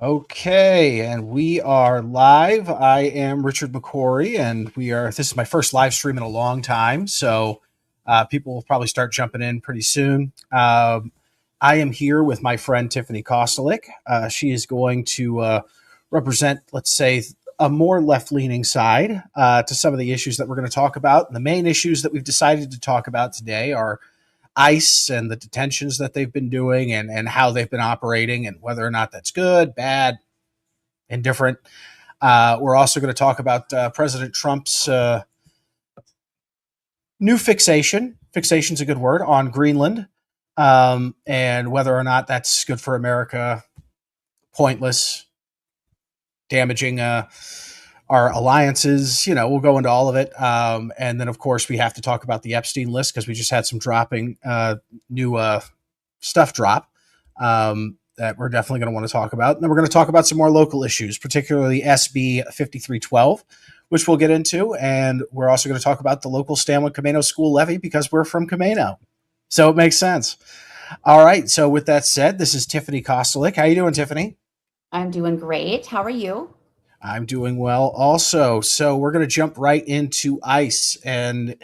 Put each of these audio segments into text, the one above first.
Okay, and we are live. I am Richard McCory, and this is my first live stream in a long time, so people will probably start jumping in pretty soon. I am here with my friend Tiffany Kostelyk. She is going to represent, let's say, a more left leaning side to some of the issues that we're going to talk about. And the main issues that we've decided to talk about today are ICE and the detentions that they've been doing and how they've been operating and whether or not that's good, bad, indifferent. We're also going to talk about President Trump's new fixation. Fixation's a good word on Greenland, and whether or not that's good for America, pointless, damaging our alliances. We'll go into all of it. And then, of course, we have to talk about the Epstein list because we just had some new stuff drop that we're definitely going to want to talk about. And then we're going to talk about some more local issues, particularly SB 5312, which we'll get into. And we're also going to talk about the local Stanwood Camano school levy because we're from Camano. So it makes sense. All right. So with that said, this is Tiffany Kostelyk. How you doing, Tiffany? I'm doing great. How are you? I'm doing well also. So we're going to jump right into ICE. And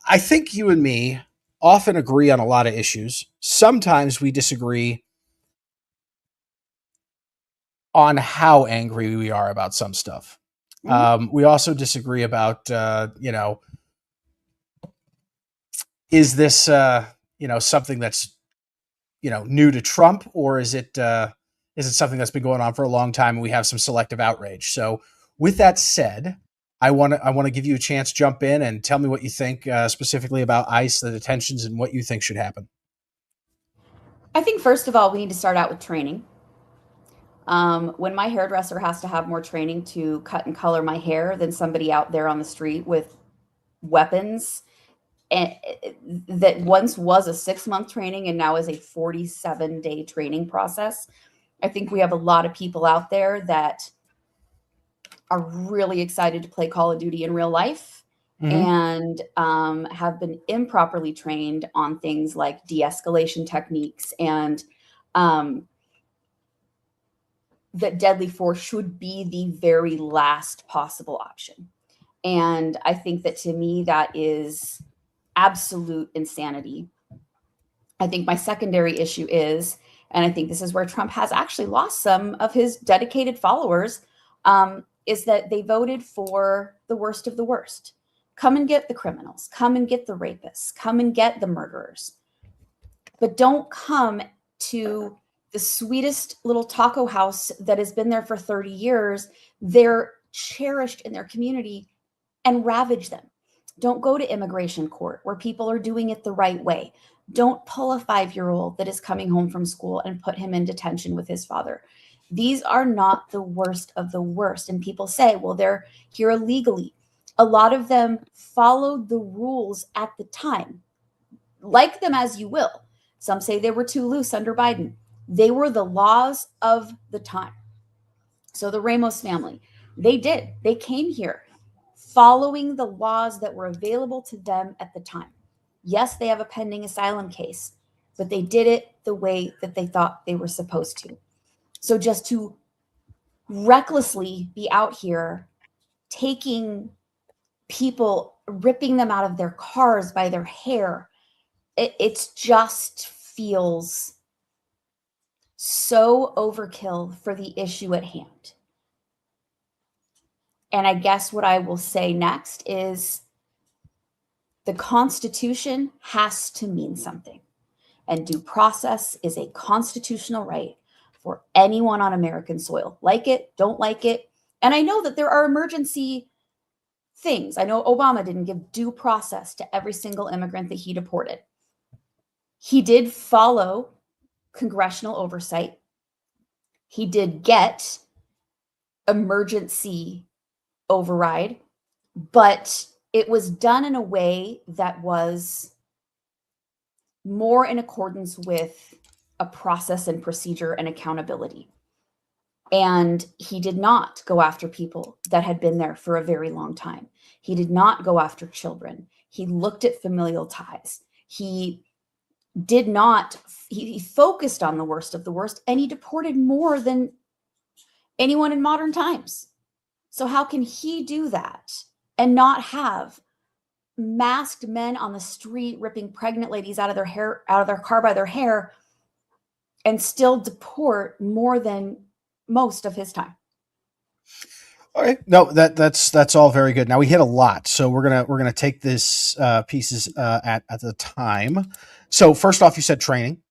I think you and me often agree on a lot of issues. Sometimes we disagree on how angry we are about some stuff. Mhm. We also disagree about, is this, something that's, new to Trump, or is it something that's been going on for a long time and we have some selective outrage? So, with that said, I want to give you a chance to jump in and tell me what you think specifically about ICE, the detentions, and what you think should happen. I think first of all, we need to start out with training. When my hairdresser has to have more training to cut and color my hair than somebody out there on the street with weapons, and that once was a 6 month training and now is a 47-day training process. I think we have a lot of people out there that are really excited to play Call of Duty in real life Mm-hmm. and have been improperly trained on things like de-escalation techniques and um, that deadly force should be the very last possible option. And I think that to me, that is absolute insanity. I think my secondary issue is, and I think this is where Trump has actually lost some of his dedicated followers, is that they voted for the worst of the worst. Come and get the criminals, come and get the rapists, come and get the murderers, but don't come to the sweetest little taco house that has been there for 30 years. They're cherished in their community and ravage them. Don't go to immigration court where people are doing it the right way. Don't pull a 5-year-old that is coming home from school and put him in detention with his father. These are not the worst of the worst. And people say, well, they're here illegally. A lot of them followed the rules at the time. Like them as you will. Some say they were too loose under Biden. They were the laws of the time. So the Ramos family, they did. They came here following the laws that were available to them at the time. Yes, they have a pending asylum case, but they did it the way that they thought they were supposed to. So just to recklessly be out here taking people, ripping them out of their cars by their hair, it just feels so overkill for the issue at hand. And I guess what I will say next is the Constitution has to mean something. And due process is a constitutional right for anyone on American soil. Like it, don't like it. And I know that there are emergency things. I know Obama didn't give due process to every single immigrant that he deported. He did follow congressional oversight. He did get emergency override, but it was done in a way that was more in accordance with a process and procedure and accountability. And he did not go after people that had been there for a very long time. He did not go after children. He looked at familial ties. He did not, he focused on the worst of the worst, and he deported more than anyone in modern times. So how can he do that and not have masked men on the street ripping pregnant ladies out of their hair, out of their car by their hair, and still deport more than most of his time? Okay, no, that's all very good. Now we hit a lot, so we're gonna take this pieces at the time. So first off, you said training.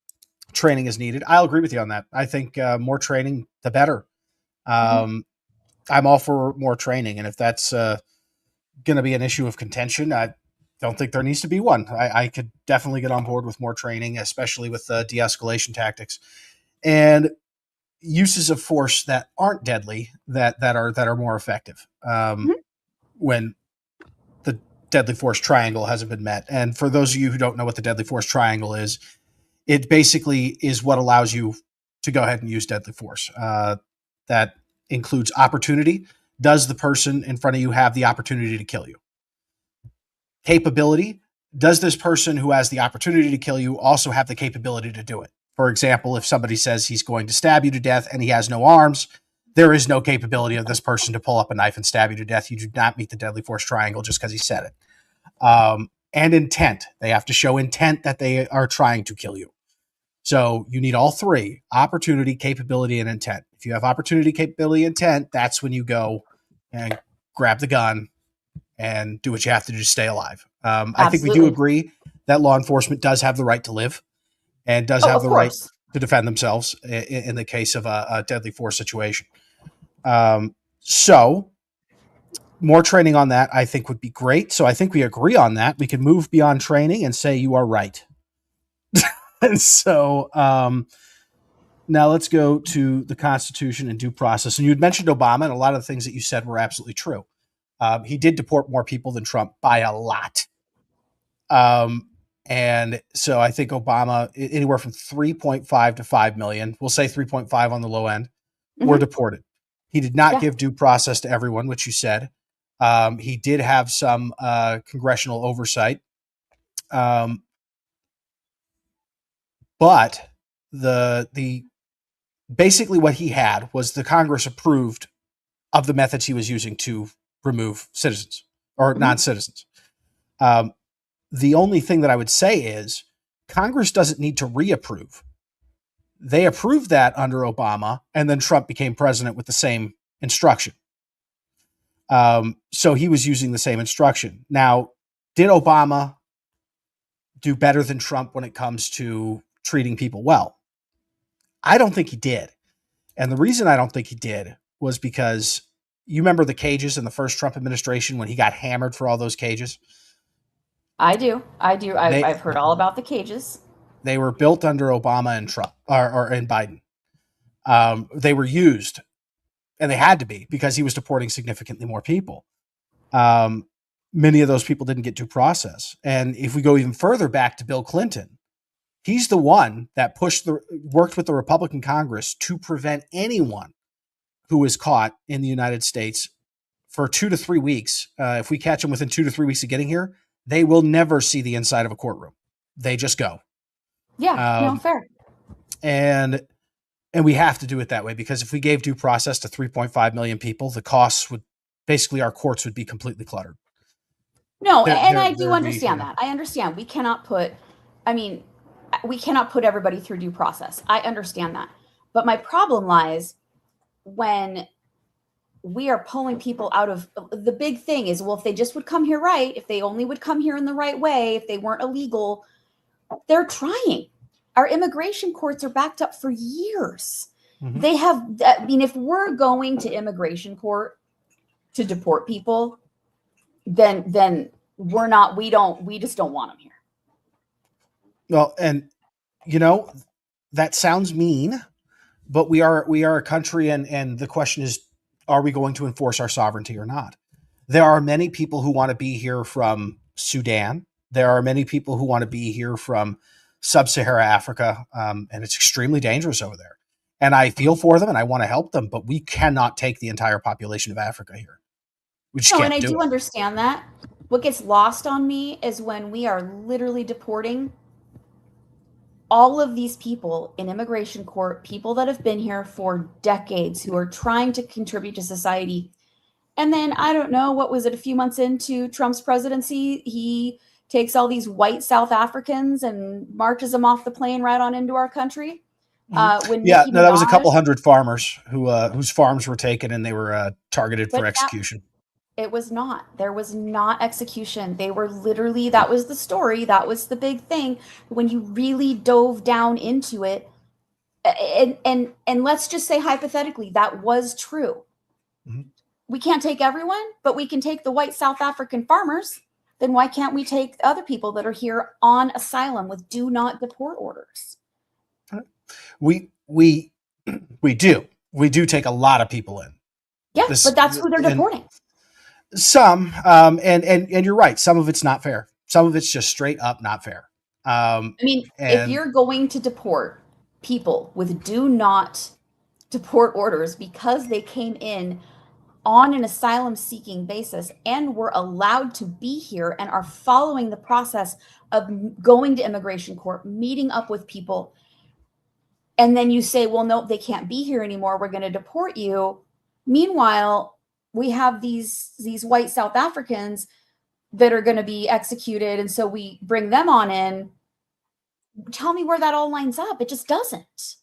Training is needed. I'll agree with you on that. I think more training, the better. Mm-hmm. I'm all for more training, and if that's going to be an issue of contention, I don't think there needs to be one. I could definitely get on board with more training, especially with de-escalation tactics and uses of force that aren't deadly, that are more effective Mm-hmm. when the deadly force triangle hasn't been met. And for those of you who don't know what the deadly force triangle is, it basically is what allows you to go ahead and use deadly force. That includes opportunity. Does the person in front of you have the opportunity to kill you? Capability. Does this person who has the opportunity to kill you also have the capability to do it? For example, if somebody says he's going to stab you to death and he has no arms, there is no capability of this person to pull up a knife and stab you to death. You do not meet the deadly force triangle just because he said it. And intent. They have to show intent that they are trying to kill you. So you need all three: opportunity, capability, and intent. If you have opportunity, capability, intent, that's when you go and grab the gun and do what you have to do to stay alive. I think we do Absolutely. agree that law enforcement does have the right to live and does Oh, have of the right course. to defend themselves in the case of a deadly force situation. So more training on that, I think, would be great. So I think we agree on that. We can move beyond training and say you are right. And so now let's go to the Constitution and due process. And you had mentioned Obama, and a lot of the things that you said were absolutely true. He did deport more people than Trump by a lot. And so I think Obama, anywhere from 3.5 to 5 million, we'll say 3.5 on the low end, were Mm-hmm. deported. He did not Yeah, give due process to everyone, which you said. He did have some congressional oversight. Um, but the basically what he had was the Congress approved of the methods he was using to remove citizens or mm-hmm. non-citizens. Um, the only thing that I would say is Congress doesn't need to reapprove. They approved that under Obama, and then Trump became president with the same instruction. So he was using the same instruction. Now, did Obama do better than Trump when it comes to treating people well? I don't think he did. And the reason I don't think he did was because you remember the cages in the first Trump administration when he got hammered for all those cages? I do. I do. They I've heard all about the cages. they were built under Obama and Trump or in Biden. They were used, and they had to be because he was deporting significantly more people. Um, Many of those people didn't get due process. And if we go even further back to Bill Clinton, he's the one that worked with the Republican Congress to prevent anyone who was caught in the United States for 2 to 3 weeks. If we catch them within 2 to 3 weeks of getting here, they will never see the inside of a courtroom. They just go. Yeah, no, Um, fair. and and we have to do it that way because if we gave due process to 3.5 million people, the costs would basically our courts would be completely cluttered. No, There, and there, I do there'd be, understand that. I understand. We cannot put, I mean, we cannot put everybody through due process. I understand that. But my problem lies when we are pulling people out of the big thing is, well, if they just would come here right, if they only would come here in the right way, if they weren't illegal, they're trying. Our immigration courts are backed up for years. Mhm. They have, I mean, if we're going to immigration court to deport people, then we just don't want them here. Well, and you know that sounds mean, but we are a country, and the question is, are we going to enforce our sovereignty or not? There are many people who want to be here from Sudan. There are many people who want to be here from sub-Saharan Africa, and it's extremely dangerous over there. And I feel for them, and I want to help them, but we cannot take the entire population of Africa here. We just No, and can't I do do it. understand that. What gets lost on me is when we are literally deporting all of these people in immigration court, people that have been here for decades, who are trying to contribute to society. And then, I don't know, what was it, a few months into Trump's presidency, he takes all these white South Africans and marches them off the plane right on into our country. When Yeah, Nicki no, that was a couple Minaj, hundred farmers whose farms were taken and they were targeted for but that execution. it was not. There was not execution. They were literally, that was the story. That was the big thing. When you really dove down into it, and let's just say hypothetically that was true. Mhm. We can't take everyone, but we can take the white South African farmers. Then why can't we take other people that are here on asylum with do not deport orders? We we we do take a lot of people in Yeah, this, but that's who they're and deporting. some and you're right. Some of it's not fair. Some of it's just straight up not fair. I mean, if And you're going to deport people with do not deport orders because they came in on an asylum seeking basis and were allowed to be here and are following the process of going to immigration court, meeting up with people, and then you say, well, no, they can't be here anymore, we're going to deport you. Meanwhile, we have these white South Africans that are going to be executed, and so we bring them on in. Tell me where that all lines up. It just doesn't.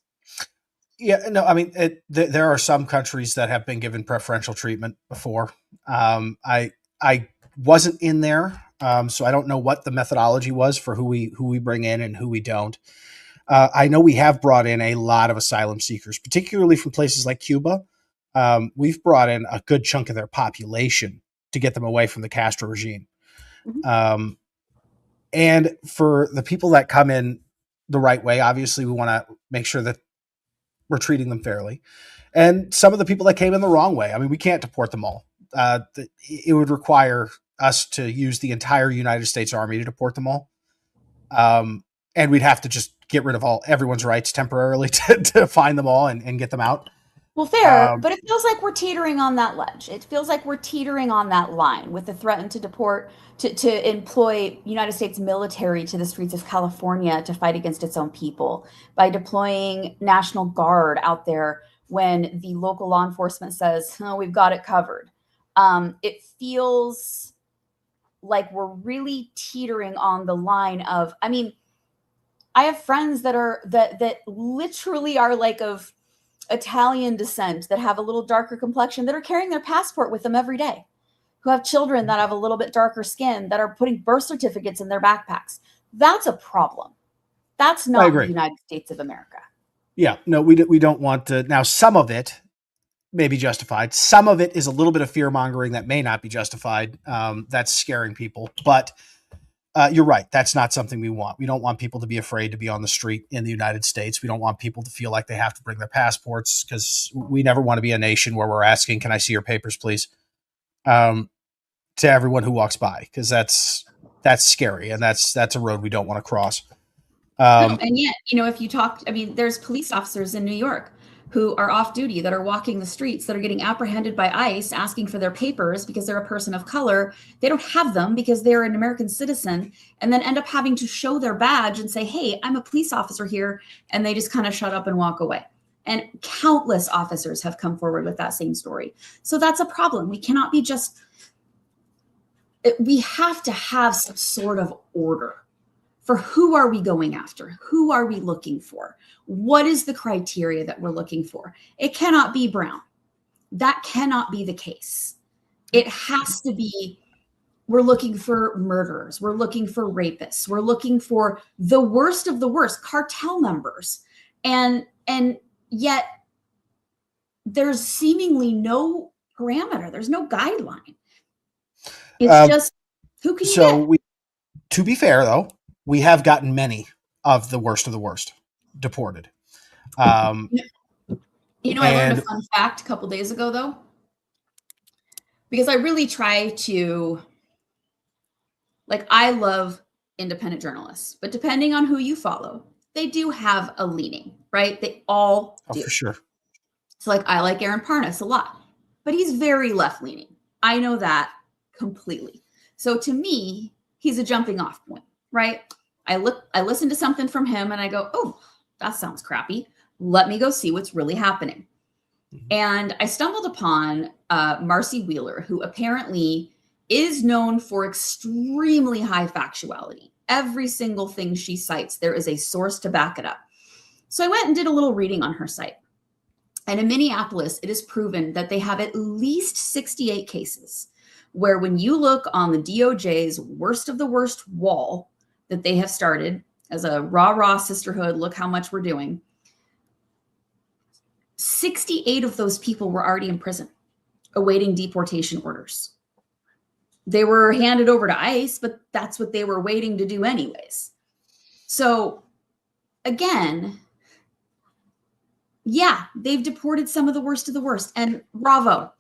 yeah, no, I mean, there are some countries that have been given preferential treatment before. I wasn't in there, so I don't know what the methodology was for who we bring in and who we don't. I know we have brought in a lot of asylum seekers, particularly from places like Cuba. We've brought in a good chunk of their population to get them away from the Castro regime. Mhm. Um, and for the people that come in the right way, obviously we want to make sure that we're treating them fairly. And some of the people that came in the wrong way, I mean, we can't deport them all. It would require us to use the entire United States Army to deport them all. And we'd have to just get rid of everyone's rights temporarily to find them all and get them out. Well, fair, Um, but it feels like we're teetering on that ledge. It feels like we're teetering on that line with the threat to deport, to employ United States military to the streets of California to fight against its own people by deploying National Guard out there when the local law enforcement says, oh, we've got it covered. It feels like we're really teetering on the line of, I mean, I have friends that literally are like of Italian descent, that have a little darker complexion, that are carrying their passport with them every day, who have children that have a little bit darker skin, that are putting birth certificates in their backpacks. That's a problem. That's I not the agree. United States of America. Yeah, no, we don't want to. Now, some of it may be justified. Some of it is a little bit of fear mongering that may not be justified. That's scaring people. But you're right. That's not something we want. We don't want people to be afraid to be on the street in the United States. We don't want people to feel like they have to bring their passports, because we never want to be a nation where we're asking, "Can I see your papers, please?" Um, to everyone who walks by, because that's scary, and that's a road we don't want to cross. No, Um, and yet, if you talk, I mean, there's police officers in New York who are off duty, that are walking the streets, that are getting apprehended by ICE, asking for their papers because they're a person of color. They don't have them because they're an American citizen, and then end up having to show their badge and say, hey, I'm a police officer here. And they just kind of shut up and walk away. And countless officers have come forward with that same story. So that's a problem. We cannot be we have to have some sort of order for who are we going after? Who are we looking for? What is the criteria that we're looking for? It cannot be brown. That cannot be the case. It has to be, we're looking for murderers. We're looking for rapists. We're looking for the worst of the worst, cartel members. And yet there's seemingly no parameter. There's no guideline. It's um, just, who can you so get? to be fair, though, we have gotten many of the worst deported. Um, I learned a and fun fact a couple days ago, though, because I really try to, like, I love independent journalists, but depending on who you follow, they do have a leaning, right? They all oh, do. for sure. So, like, I like Aaron Parnas a lot, but he's very left leaning. I know that completely. So to me, he's a jumping off point, right? I listen to something from him and I go, oh, that sounds crappy. Let me go see what's really happening. And I stumbled upon Marcy Wheeler, who apparently is known for extremely high factuality. Every single thing she cites, there is a source to back it up. So I went and did a little reading on her site. And in Minneapolis, it is proven that they have at least 68 cases where when you look on the DOJ's worst of the worst wall that they have started as a rah-rah sisterhood, look how much we're doing, 68 of those people were already in prison awaiting deportation orders. They were handed over to ICE, but that's what they were waiting to do anyways. So again, yeah, they've deported some of the worst, and bravo.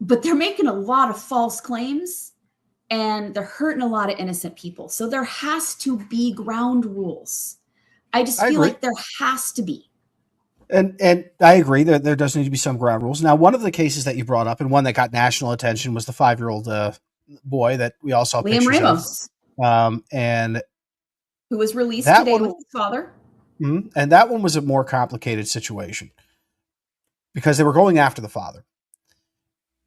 But they're making a lot of false claims and they're hurting a lot of innocent people. So there has to be ground rules. I just feel like there has to be. And I agree that there does need to be some ground rules. Now, one of the cases that you brought up and one that got national attention was the 5-year-old boy that we all saw Liam pictures Ramos, of. And who was released today with his father. And that one was a more complicated situation because they were going after the father.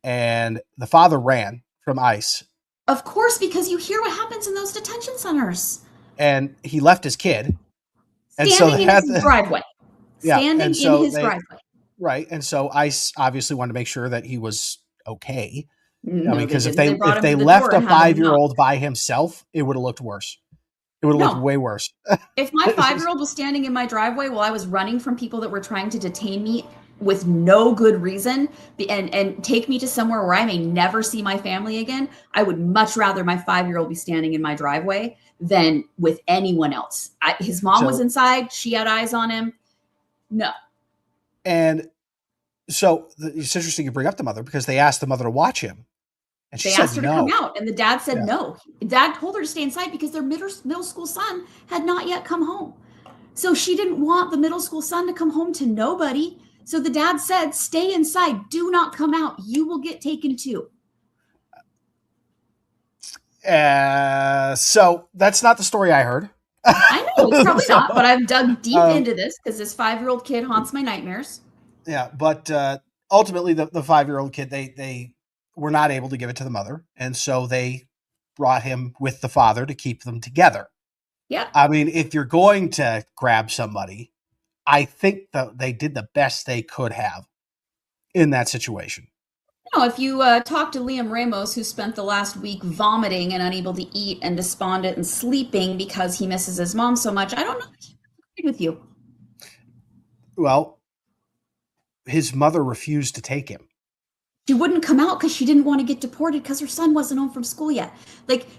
And the father ran from ICE. Of course, because you hear what happens in those detention centers. And he left his kid. Standing in his driveway. Standing in his driveway. Right. And so ICE obviously wanted to make sure that he was okay. No, I mean, because if they left a 5-year-old by himself, it would have looked worse. It would have looked way worse. If my 5-year-old was standing in my driveway while I was running from people that were trying to detain me with no good reason and take me to somewhere where I may never see my family again, I would much rather my 5-year-old be standing in my driveway than with anyone else. His mom was inside. She had eyes on him. No. And so it's interesting you bring up the mother because they asked the mother to watch him. And she asked her to come out, and the dad said no. Dad told her to stay inside because their middle school son had not yet come home. So she didn't want the middle school son to come home to nobody. So the dad said, stay inside. Do not come out. You will get taken too. So that's not the story I heard. I know, it's probably not, but I've dug deep into this because this 5-year-old kid haunts my nightmares. Yeah, but ultimately the 5-year-old kid, they were not able to give it to the mother. And so they brought him with the father to keep them together. Yeah. I mean, if you're going to grab somebody, I think that they did the best they could have in that situation. No, if you talk to Liam Ramos, who spent the last week vomiting and unable to eat and despondent and sleeping because he misses his mom so much, I don't know if he agreed with you. Well, his mother refused to take him. She wouldn't come out because she didn't want to get deported because her son wasn't home from school yet.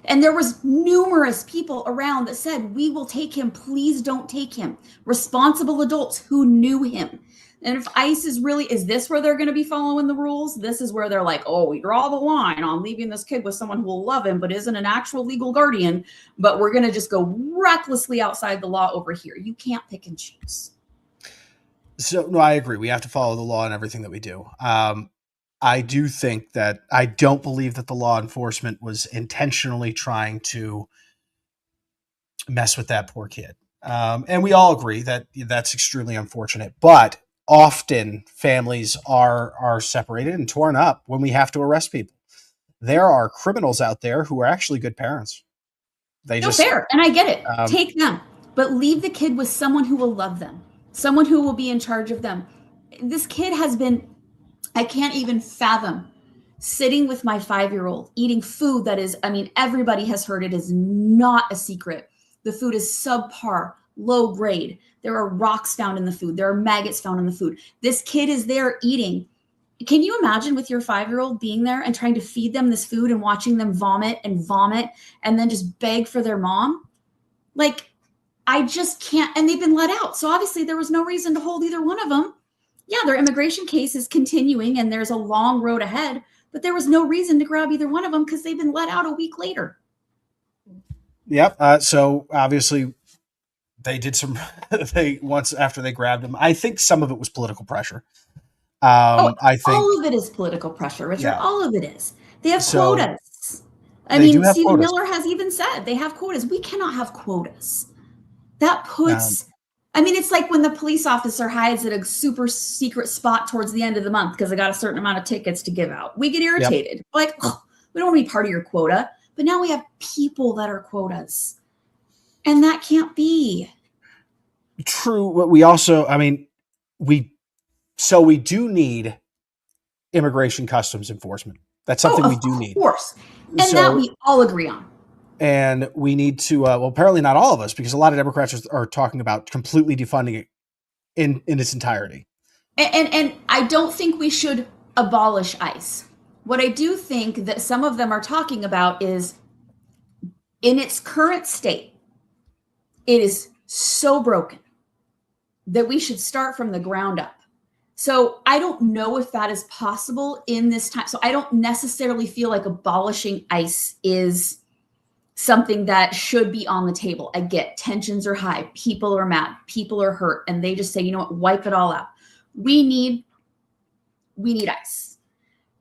And there was numerous people around that said, we will take him. Please don't take him. Responsible adults who knew him. And if ICE is this where they're going to be following the rules? This is where they're like, oh, we draw the line on leaving this kid with someone who will love him, but isn't an actual legal guardian. But we're going to just go recklessly outside the law over here. You can't pick and choose. So, no, I agree. We have to follow the law in everything that we do. I do think that I don't believe that the law enforcement was intentionally trying to mess with that poor kid. And we all agree that that's extremely unfortunate, but often families are separated and torn up when we have to arrest people. There are criminals out there who are actually good parents. Fair. And I get it. Take them, but leave the kid with someone who will love them, someone who will be in charge of them. This kid has been, I can't even fathom sitting with my 5-year-old eating food that is, I mean, everybody has heard it is not a secret. The food is subpar, low grade. There are rocks found in the food. There are maggots found in the food. This kid is there eating. Can you imagine with your 5-year-old being there and trying to feed them this food and watching them vomit and then just beg for their mom? I just can't. And they've been let out. So obviously there was no reason to hold either one of them. Yeah, their immigration case is continuing and there's a long road ahead, but there was no reason to grab either one of them because they've been let out a week later. Yep. So obviously they did once after they grabbed him. I think some of it was political pressure. I think all of it is political pressure, Richard. Yeah. All of it is. They have quotas. I They do mean, have Stephen quotas. Miller has even said they have quotas. We cannot have quotas. That Um, puts, I mean, it's like when the police officer hides at a super secret spot towards the end of the month because they got a certain amount of tickets to give out. We get yep. irritated. Like, oh, we don't want to be part of your quota. But now we have people that are quotas. And that can't be. True. We also, I mean, we do need immigration customs enforcement. That's Oh, something we of do need. course. And that So, we all agree on. and we need to, well, apparently not all of us, because a lot of Democrats are talking about completely defunding it in its entirety. And I don't think we should abolish ICE. What I do think that some of them are talking about is in its current state, it is so broken that we should start from the ground up. So I don't know if that is possible in this time. So I don't necessarily feel like abolishing ICE is something that should be on the table. I get tensions are high, people are mad, people are hurt, and they just say, you know what, wipe it all out. We need ICE.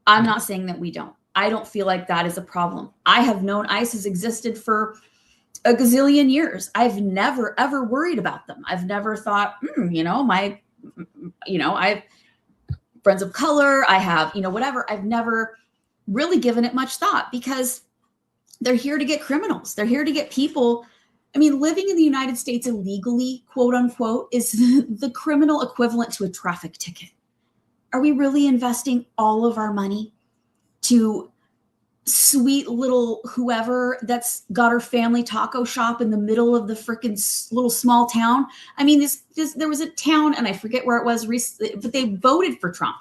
I'm not saying that we don't. I don't feel like that is a problem. I have known ICE has existed for a gazillion years. I've never ever worried about them. I've never thought, I have friends of color. I have, whatever. I've never really given it much thought because they're here to get criminals. They're here to get people. I mean, living in the United States illegally, quote unquote, is the criminal equivalent to a traffic ticket. Are we really investing all of our money to sweet little whoever that's got her family taco shop in the middle of the freaking little small town? I mean, there was a town, and I forget where it was recently, but they voted for Trump.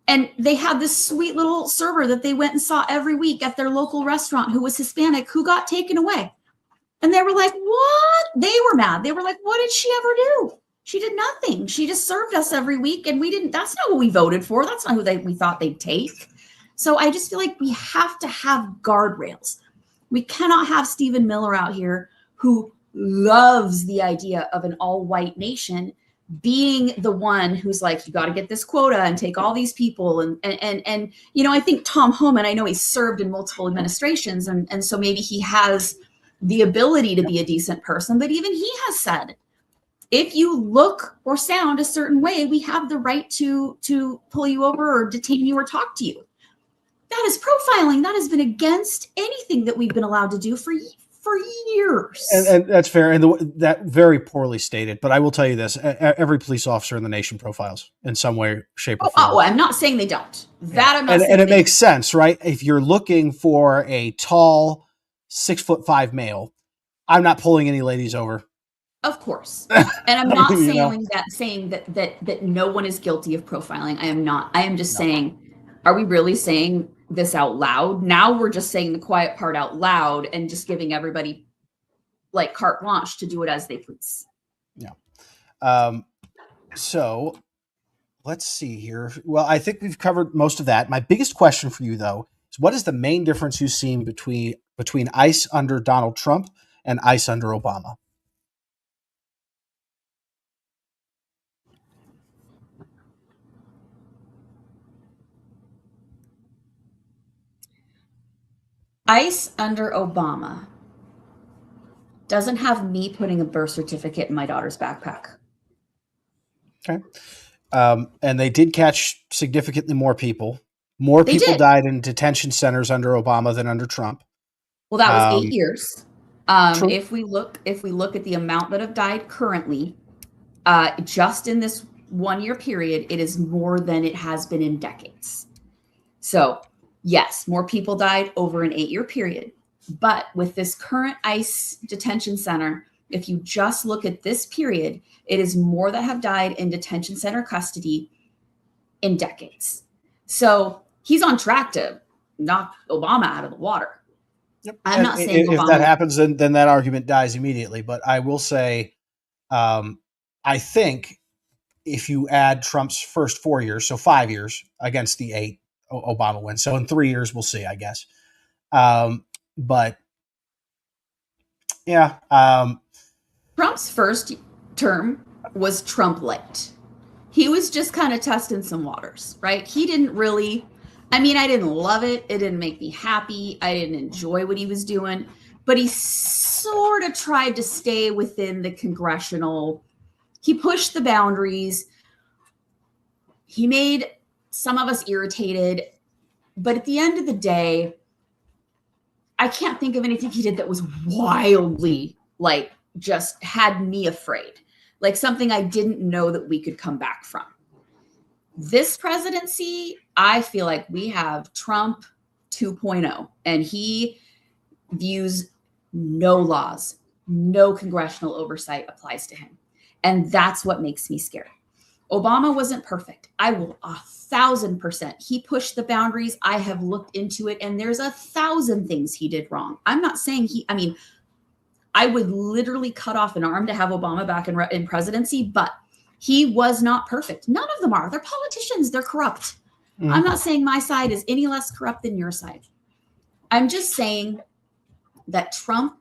And they had this sweet little server that they went and saw every week at their local restaurant who was Hispanic, who got taken away. And they were like, what? They were mad. They were like, what did she ever do? She did nothing. She just served us every week. And we didn't, that's not what we voted for. That's not who we thought they'd take. So I just feel like we have to have guardrails. We cannot have Stephen Miller out here who loves the idea of an all-white nation being the one who's like, you got to get this quota and take all these people. And I think Tom Homan, I know he's served in multiple administrations. And so maybe he has the ability to be a decent person, but even he has said, if you look or sound a certain way, we have the right to pull you over or detain you or talk to you. That is profiling. That has been against anything that we've been allowed to do for years. And that's fair. And that very poorly stated, but I will tell you this, every police officer in the nation profiles in some way, shape, or form. Oh, I'm not saying they don't. That I'm not saying. And it makes sense, right? If you're looking for a tall 6'5" male, I'm not pulling any ladies over. Of course. And I'm not saying that no one is guilty of profiling. I am not. I am just saying, are we really saying this out loud? Now we're just saying the quiet part out loud and just giving everybody like carte blanche to do it as they please. Yeah. So let's see here. Well, I think we've covered most of that. My biggest question for you, though, is what is the main difference you've seen between ICE under Donald Trump and ICE under Obama? ICE under Obama doesn't have me putting a birth certificate in my daughter's backpack. Okay. And they did catch significantly more people. More people died in detention centers under Obama than under Trump. Well, that was 8 years. If we look at the amount that have died currently, just in this 1 year period, it is more than it has been in decades. So yes, more people died over an 8 year period. But with this current ICE detention center, if you just look at this period, it is more that have died in detention center custody in decades. So he's on track to knock Obama out of the water. Yep. I'm not saying if that happens, then that argument dies immediately. But I will say, I think if you add Trump's first 4 years, so 5 years against the 8, Obama wins. So in 3 years, we'll see, I guess. But yeah. Trump's first term was Trump light. He was just kind of testing some waters, right? He didn't really, I mean, I didn't love it. It didn't make me happy. I didn't enjoy what he was doing, but he sort of tried to stay within the congressional. He pushed the boundaries. He made some of us irritated, but at the end of the day, I can't think of anything he did that was wildly like just had me afraid, like something I didn't know that we could come back from. This presidency, I feel like we have Trump 2.0, and he views no laws, no congressional oversight applies to him. And that's what makes me scared. Obama wasn't perfect. I will 1,000%. He pushed the boundaries. I have looked into it, and there's 1,000 things he did wrong. I'm not saying I mean, I would literally cut off an arm to have Obama back in presidency, but he was not perfect. None of them are. They're politicians. They're corrupt. Mm-hmm. I'm not saying my side is any less corrupt than your side. I'm just saying that Trump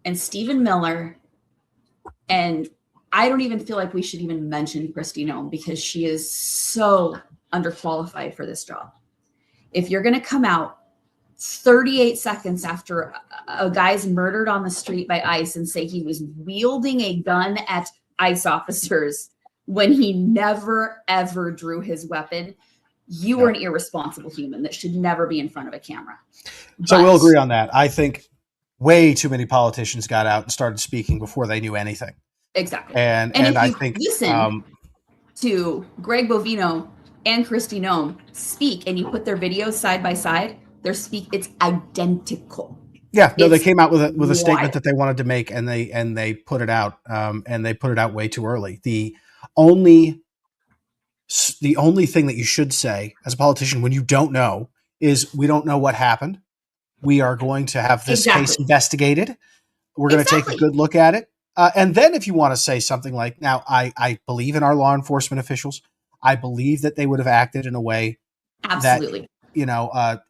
and Stephen Miller, and I don't even feel like we should even mention Kristi Noem because she is so underqualified for this job. If you're going to come out 38 seconds after a guy's murdered on the street by ICE and say he was wielding a gun at ICE officers when he never, ever drew his weapon, you are an irresponsible human that should never be in front of a camera. So we'll agree on that. I think way too many politicians got out and started speaking before they knew anything. Exactly. And if I think listen to Greg Bovino and Kristi Noem speak and you put their videos side by side, it's identical. Yeah, no, they came out with a statement that they wanted to make, and they put it out, and they put it out way too early. The only thing that you should say as a politician when you don't know is, we don't know what happened. We are going to have this case investigated. We're going to take a good look at it. And then if you want to say something like, now, I believe in our law enforcement officials. I believe that they would have acted in a way that,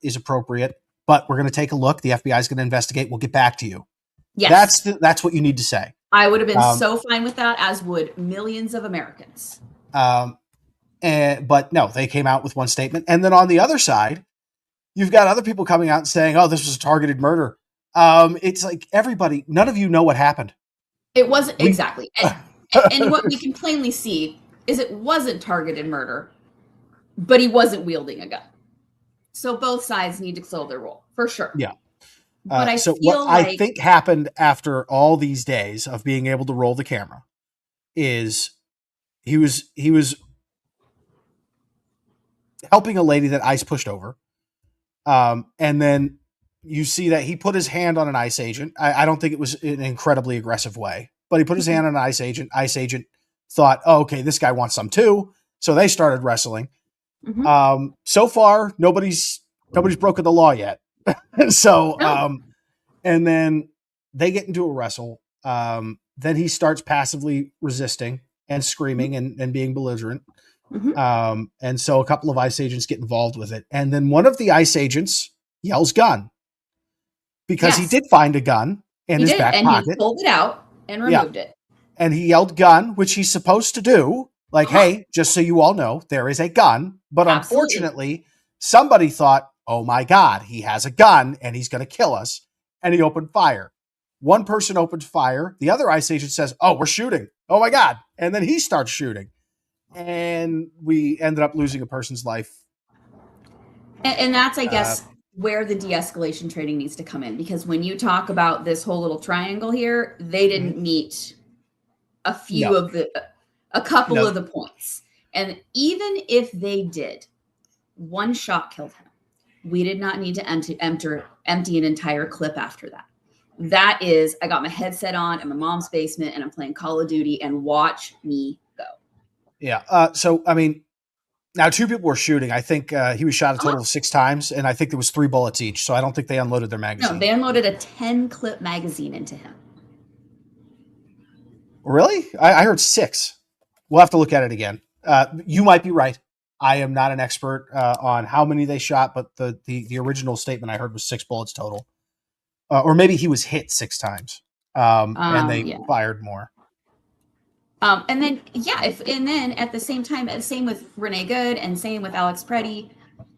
is appropriate. But we're going to take a look. The FBI is going to investigate. We'll get back to you. Yes. That's what you need to say. I would have been so fine with that, as would millions of Americans. But no, they came out with one statement. And then on the other side, you've got other people coming out and saying, oh, this was a targeted murder. It's like, everybody, none of you know what happened. It wasn't exactly. And what we can plainly see is it wasn't targeted murder, but he wasn't wielding a gun. So both sides need to slow their roll, for sure. Yeah. But I think happened after all these days of being able to roll the camera is he was helping a lady that ICE pushed over. And then you see that he put his hand on an ICE agent. I don't think it was in an incredibly aggressive way, but he put his hand on an ICE agent. ICE agent thought, oh, okay, this guy wants some too. So they started wrestling. Mm-hmm. So far, nobody's broken the law yet. So, and then they get into a wrestle. Then he starts passively resisting and screaming and being belligerent. Mm-hmm. And so a couple of ICE agents get involved with it. And then one of the ICE agents yells gun because he did find a gun in his back pocket. He pulled it out and removed it. And he yelled gun, which he's supposed to do. Like, hey, just so you all know, there is a gun. But unfortunately, somebody thought, oh my God, he has a gun and he's going to kill us. And he opened fire. One person opened fire. The other ICE agent says, oh, we're shooting. Oh my God. And then he starts shooting. And we ended up losing a person's life. And that's, I guess, where the de-escalation training needs to come in. Because when you talk about this whole little triangle here, they didn't meet a few of a couple of the points. And even if they did, one shot killed him. We did not need to empty an entire clip after that. That is, I got my headset on in my mom's basement and I'm playing Call of Duty, and watch me go. Yeah. So, I mean, now 2 people were shooting. I think he was shot a total of 6 times, and I think there was 3 bullets each. So I don't think they unloaded their magazine. No, they unloaded a 10-clip magazine into him. Really? I heard 6. We'll have to look at it again. You might be right. I am not an expert on how many they shot, but the original statement I heard was 6 bullets total. Or maybe he was hit 6 times, and they fired more. And then, and then at the same time, same with Renee Good and same with Alex Preddy.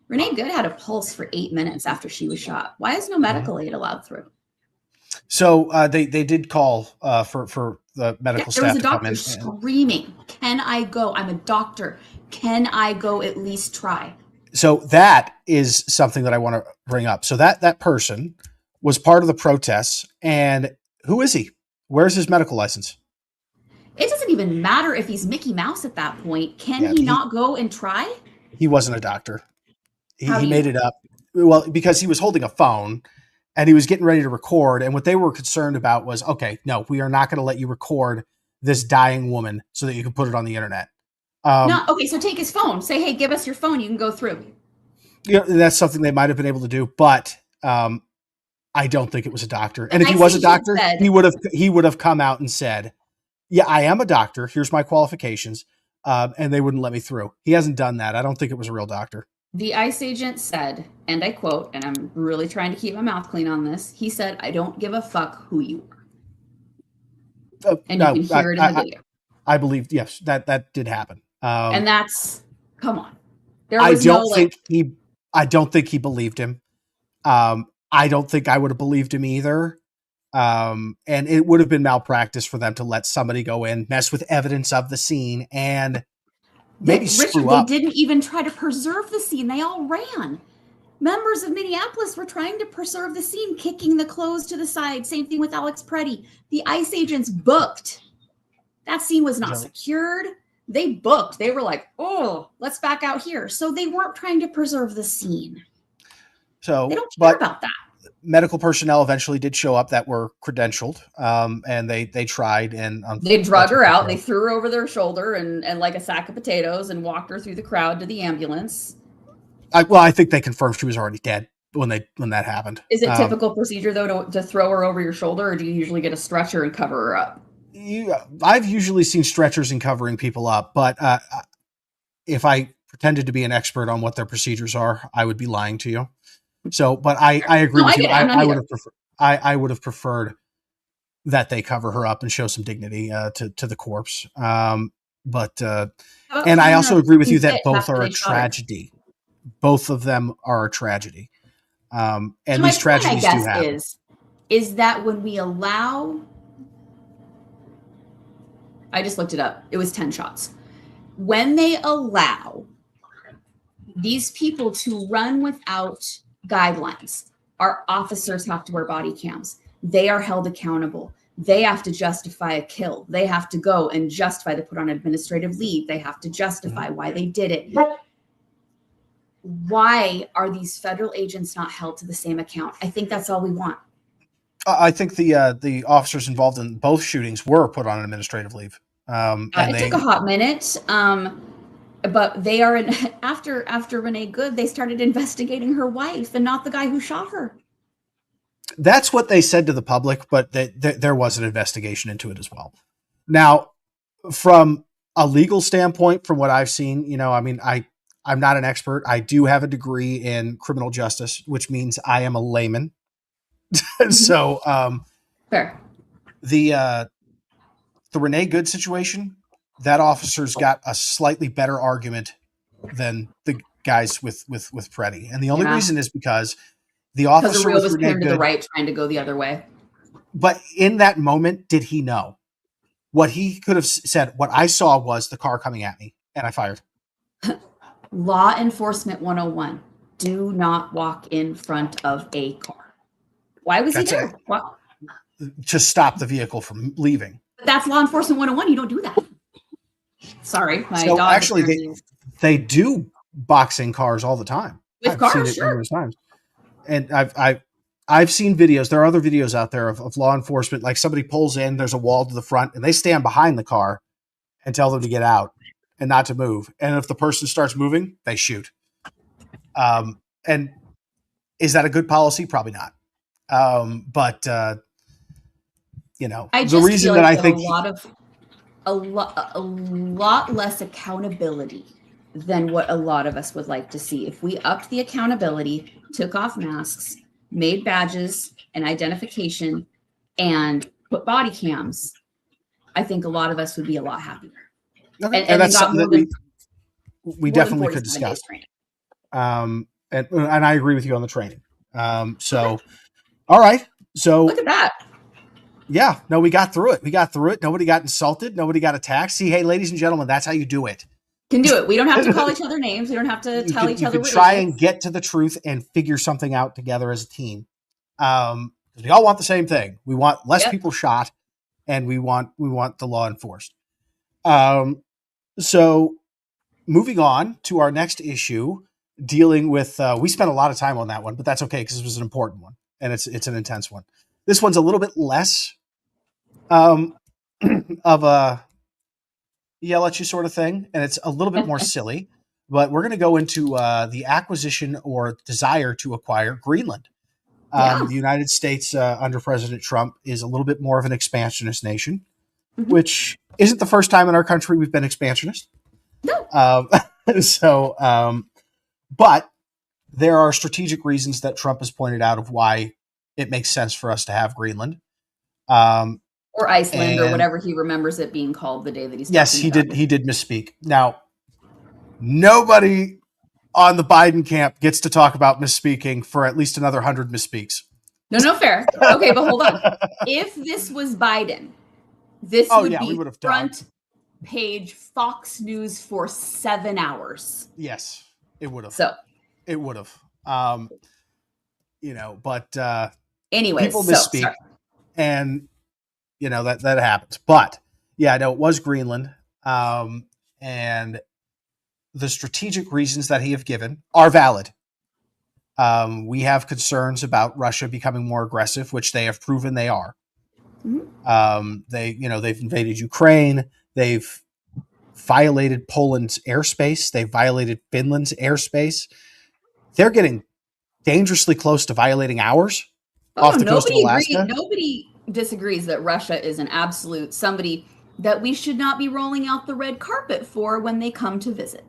Renee Good had a pulse for 8 minutes after she was shot. Why is no medical aid allowed through? So they did call for the medical There was staff a to come doctor in. screaming, "Can I go? I'm a doctor. Can I go at least try?" So that is something that I want to bring up. So that person was part of the protests, and who is he? Where's his medical license? It doesn't even matter if he's Mickey Mouse at that point. Can Yeah, he not go and try? he wasn't a doctor. How He do you made know? it up. Well, because he was holding a phone and he was getting ready to record. And what they were concerned about was, okay, no, we are not going to let you record this dying woman so that you can put it on the internet. No, okay, so take his phone. Say, hey, give us your phone. You can go through. You know, that's something they might have been able to do, but I don't think it was a doctor. And if he I was a think you doctor, said- he would have come out and said, yeah, I am a doctor. Here's my qualifications. And they wouldn't let me through. He hasn't done that. I don't think it was a real doctor. The ICE agent said, and I quote, and I'm really trying to keep my mouth clean on this. He said, "I don't give a fuck who you are." And No, you can hear it in the video. I believe, yes, that did happen. And that's, come on. There I was don't no, think I don't think he believed him. I don't think I would have believed him either. And it would have been malpractice for them to let somebody go in, mess with evidence of the scene, and maybe screw up. They didn't even try to preserve the scene. They all ran. Members of Minneapolis were trying to preserve the scene, kicking the clothes to the side. Same thing with Alex Preddy. The ICE agents booked. That scene was not secured. They booked. They were like, oh, let's back out here. So they weren't trying to preserve the scene. So they don't care about that. Medical personnel eventually did show up that were credentialed, and they tried, and they drug her out. They threw her over their shoulder and like a sack of potatoes and walked her through the crowd to the ambulance. I think they confirmed she was already dead when that happened. Is it typical procedure though to throw her over your shoulder, or do you usually get a stretcher and cover her up? I've usually seen stretchers and covering people up, but if I pretended to be an expert on what their procedures are, I would be lying to you. So, but I agree with you. I would have preferred that they cover her up and show some dignity to the corpse. But and I also agree with you that both are a tragedy. Both of them are a tragedy. And so these tragedies do happen. Is that when we allow, I just looked it up. It was 10 shots. When they allow these people to run without guidelines, our officers have to wear body cams. They are held accountable. They have to justify a kill. They have to go and justify, they put on administrative leave. They have to justify why they did it. Why are these federal agents not held to the same account? I think that's all we want. I think the officers involved in both shootings were put on administrative leave. It took a hot minute, but they are after Renee Good. They started investigating her wife and not the guy who shot her. That's what they said to the public, but there was an investigation into it as well. Now, from a legal standpoint, from what I've seen, I mean, I'm not an expert. I do have a degree in criminal justice, which means I am a layman. So, fair. The Renee Good situation, that officer's got a slightly better argument than the guys with Preddy, and the only reason is because the officer was turned to the right, trying to go the other way. But in that moment, did he know? What he could have said, what I saw was the car coming at me, and I fired. Law enforcement 101. Do not walk in front of a car. Why was he there? To stop the vehicle from leaving. But that's law enforcement 101. You don't do that. Sorry, my dog. Actually, they do boxing cars all the time. With cars, sure. Times. And I've seen videos. There are other videos out there of law enforcement. Like somebody pulls in, there's a wall to the front, and they stand behind the car and tell them to get out and not to move. And if the person starts moving, they shoot. And is that a good policy? Probably not. But the reason that I think a lot less accountability than what a lot of us would like to see. If we upped the accountability, took off masks, made badges and identification, and put body cams, I think a lot of us would be a lot happier. Okay. And they that's got something more that than we definitely could 47 days discuss. training. And I agree with you on the training. So, Okay. all right. So Look at that. yeah, no, we got through it. We got through it. Nobody got insulted. Nobody got attacked. See, hey, ladies and gentlemen, that's how you do it. Can do it. We don't have to call each other names. We don't have to tell each You other can we're try idiots. and get to the truth and figure something out together as a team. Because we all want the same thing. We want less people shot, and we want the law enforced. So moving on to our next issue, dealing with we spent a lot of time on that one, but that's okay because it was an important one and it's an intense one. This one's a little bit less of a yell at you sort of thing, and it's a little bit more silly. But we're going to go into the acquisition or desire to acquire Greenland. Yeah. The United States under President Trump is a little bit more of an expansionist nation, Mhm. which isn't the first time in our country we've been expansionist. No. But there are strategic reasons that Trump has pointed out of why it makes sense for us to have Greenland. Or Iceland or and whatever he remembers it being called the day that he stepped yes, in he the did. He did misspeak. Now, nobody on the Biden camp gets to talk about misspeaking for at least another 100 misspeaks. No, fair. Okay, but hold on. If this was Biden, this would be front page Fox News for 7 hours. Yes, it would have. So it would have. But anyways, people misspeak, and that happens. But yeah, no, it was Greenland, and the strategic reasons that he have given are valid. We have concerns about Russia becoming more aggressive, which they have proven they are. Mm-hmm. They've invaded Ukraine. They've violated Poland's airspace. They've violated Finland's airspace. They're getting dangerously close to violating ours off the coast of Alaska. Nobody disagrees that Russia is an absolute somebody that we should not be rolling out the red carpet for when they come to visit.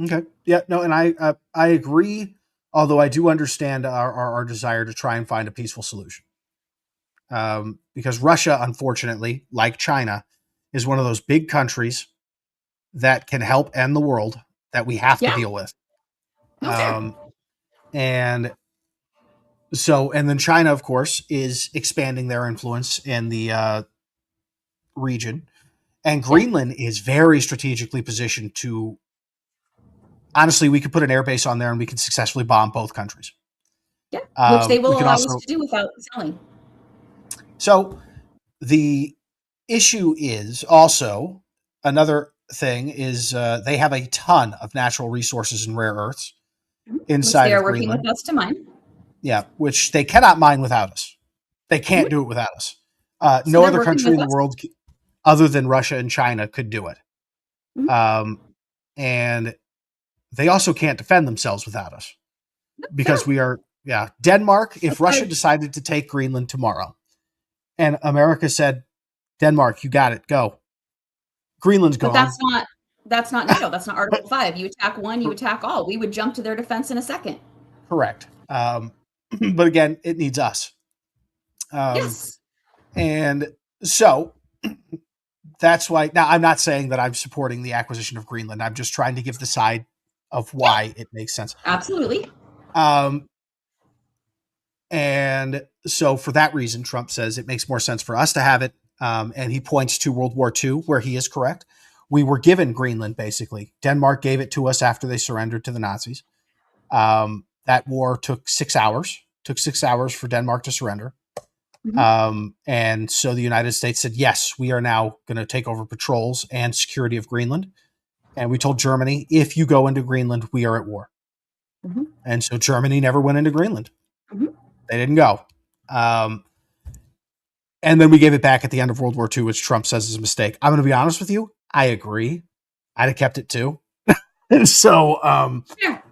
Okay. Yeah, no, and I agree, although I do understand our desire to try and find a peaceful solution. Because Russia, unfortunately, like China, is one of those big countries that can help end the world that we have to deal with. And then China, of course, is expanding their influence in the region. And Greenland is very strategically positioned to, honestly, we could put an air base on there and we can successfully bomb both countries. Yeah, which they will allow us to do without selling. So the issue is also, another thing is they have a ton of natural resources and rare earths inside which they are of working Greenland. with us to mine. Yeah, which they cannot mine without us. They can't do it without us. No other country in the world other than Russia and China could do it. Mm-hmm. And they also can't defend themselves without us because we are, Denmark, if Russia decided to take Greenland tomorrow and America said, Denmark, you got it, go. Greenland's gone. But that's not NATO. That's not Article 5. You attack one, you attack all. We would jump to their defense in a second. Correct. But again, it needs us. Yes. And so that's why, now I'm not saying that I'm supporting the acquisition of Greenland. I'm just trying to give the side of why it makes sense. Absolutely. And so for that reason, Trump says it makes more sense for us to have it. And he points to World War II, where he is correct. We were given Greenland, basically. Denmark gave it to us after they surrendered to the Nazis. That war took 6 hours. Took 6 hours for Denmark to surrender. Mm-hmm. And so the United States said, yes, we are now going to take over patrols and security of Greenland. And we told Germany, if you go into Greenland, we are at war. Mm-hmm. And so Germany never went into Greenland. Mm-hmm. They didn't go. And then we gave it back at the end of World War II, which Trump says is a mistake. I'm going to be honest with you. I agree. I'd have kept it too. So,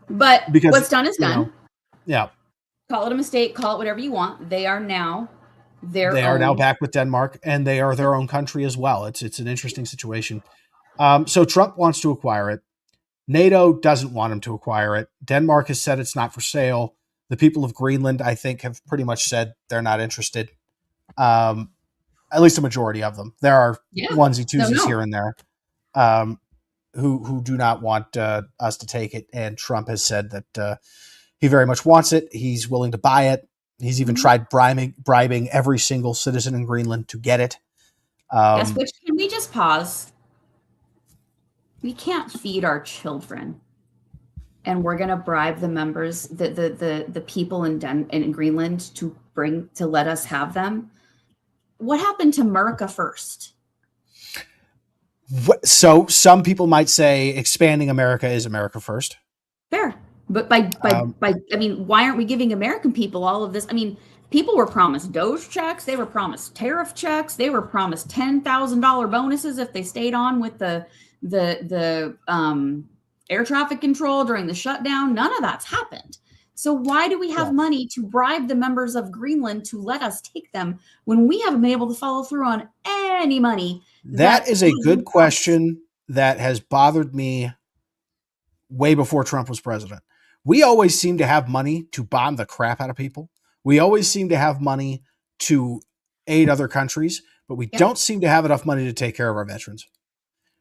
but what's done is done. Yeah. Call it a mistake. Call it whatever you want. They are now are now back with Denmark, and they are their own country as well. It's an interesting situation. So Trump wants to acquire it. NATO doesn't want him to acquire it. Denmark has said it's not for sale. The people of Greenland, I think, have pretty much said they're not interested. at least a majority of them. There are Yeah. onesie No, twosies no. here and there um, who do not want us to take it. And Trump has said that he very much wants it. He's willing to buy it. He's even Mhm. tried bribing every single citizen in Greenland to get it. Yes, which can we just pause? We can't feed our children, and we're going to bribe the members, the people in Greenland to let us have them. What happened to America first? So some people might say expanding America is America first. Fair. But Um, I mean, why aren't we giving American people all of this? I mean, people were promised Doge checks, they were promised tariff checks, they were promised $10,000 bonuses if they stayed on with the air traffic control during the shutdown. None of that's happened. So why do we have yeah. money to bribe the members of Greenland to let us take them when we haven't been able to follow through on any money That that is a has good been promised? question that has bothered me way before Trump was president. We always seem to have money to bomb the crap out of people. We always seem to have money to aid other countries, but we Yep. don't seem to have enough money to take care of our veterans.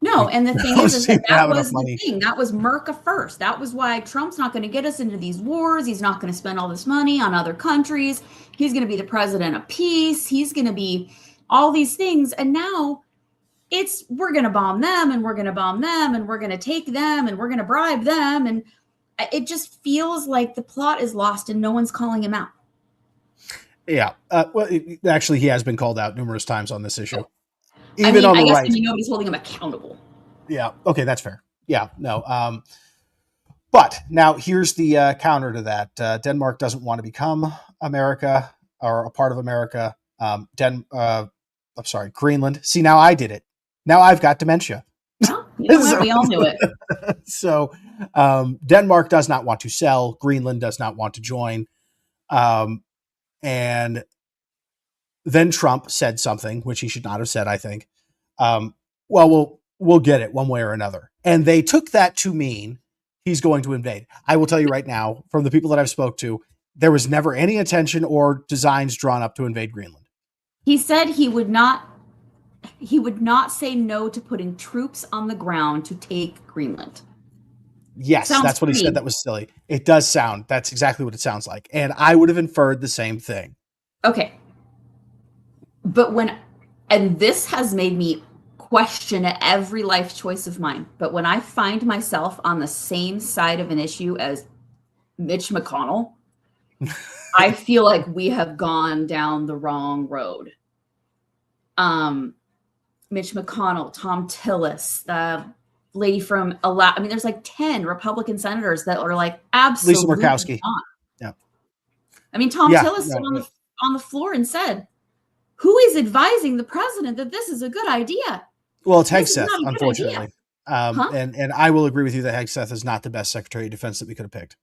No, We and the thing don't is that seem to have enough was the money. thing. That was Merca first. That was why Trump's not going to get us into these wars. He's not going to spend all this money on other countries. He's going to be the president of peace. He's going to be all these things. And now we're going to bomb them and we're going to bomb them and we're going to take them and we're going to bribe them. And it just feels like the plot is lost and no one's calling him out. Yeah. Well, actually, he has been called out numerous times on this issue, I even mean, on I the guess right. nobody's holding him accountable. Yeah. Okay, that's fair. Yeah. No. But now here's the counter to that. Denmark doesn't want to become America or a part of America. I'm sorry, Greenland. See, now I did it. Now I've got dementia. Well, you know what? so, We all knew it. so Denmark does not want to sell. Greenland does not want to join. And then Trump said something which he should not have said. I think. We'll get it one way or another, and they took that to mean he's going to invade. I will tell you right now, from the people that I've spoke to, there was never any intention or designs drawn up to invade Greenland. He said he would not say no to putting troops on the ground to take Greenland. Yes, Sounds that's what he said. pretty. That was silly. It does sound. That's exactly what it sounds like, and I would have inferred the same thing. Okay. But and this has made me question every life choice of mine. But when I find myself on the same side of an issue as Mitch McConnell, I feel like we have gone down the wrong road. Mitch McConnell, Tom Tillis, the lady from I mean, there's like 10 Republican senators that are like Lisa absolutely Murkowski. not. Yeah. I mean, Tom Yeah. Tillis stood No, on the floor and said, "Who is advising the president that this is a good idea? well, it's This is Hegseth, not a good idea." unfortunately. Huh? And I will agree with you that Hegseth is not the best Secretary of Defense that we could have picked.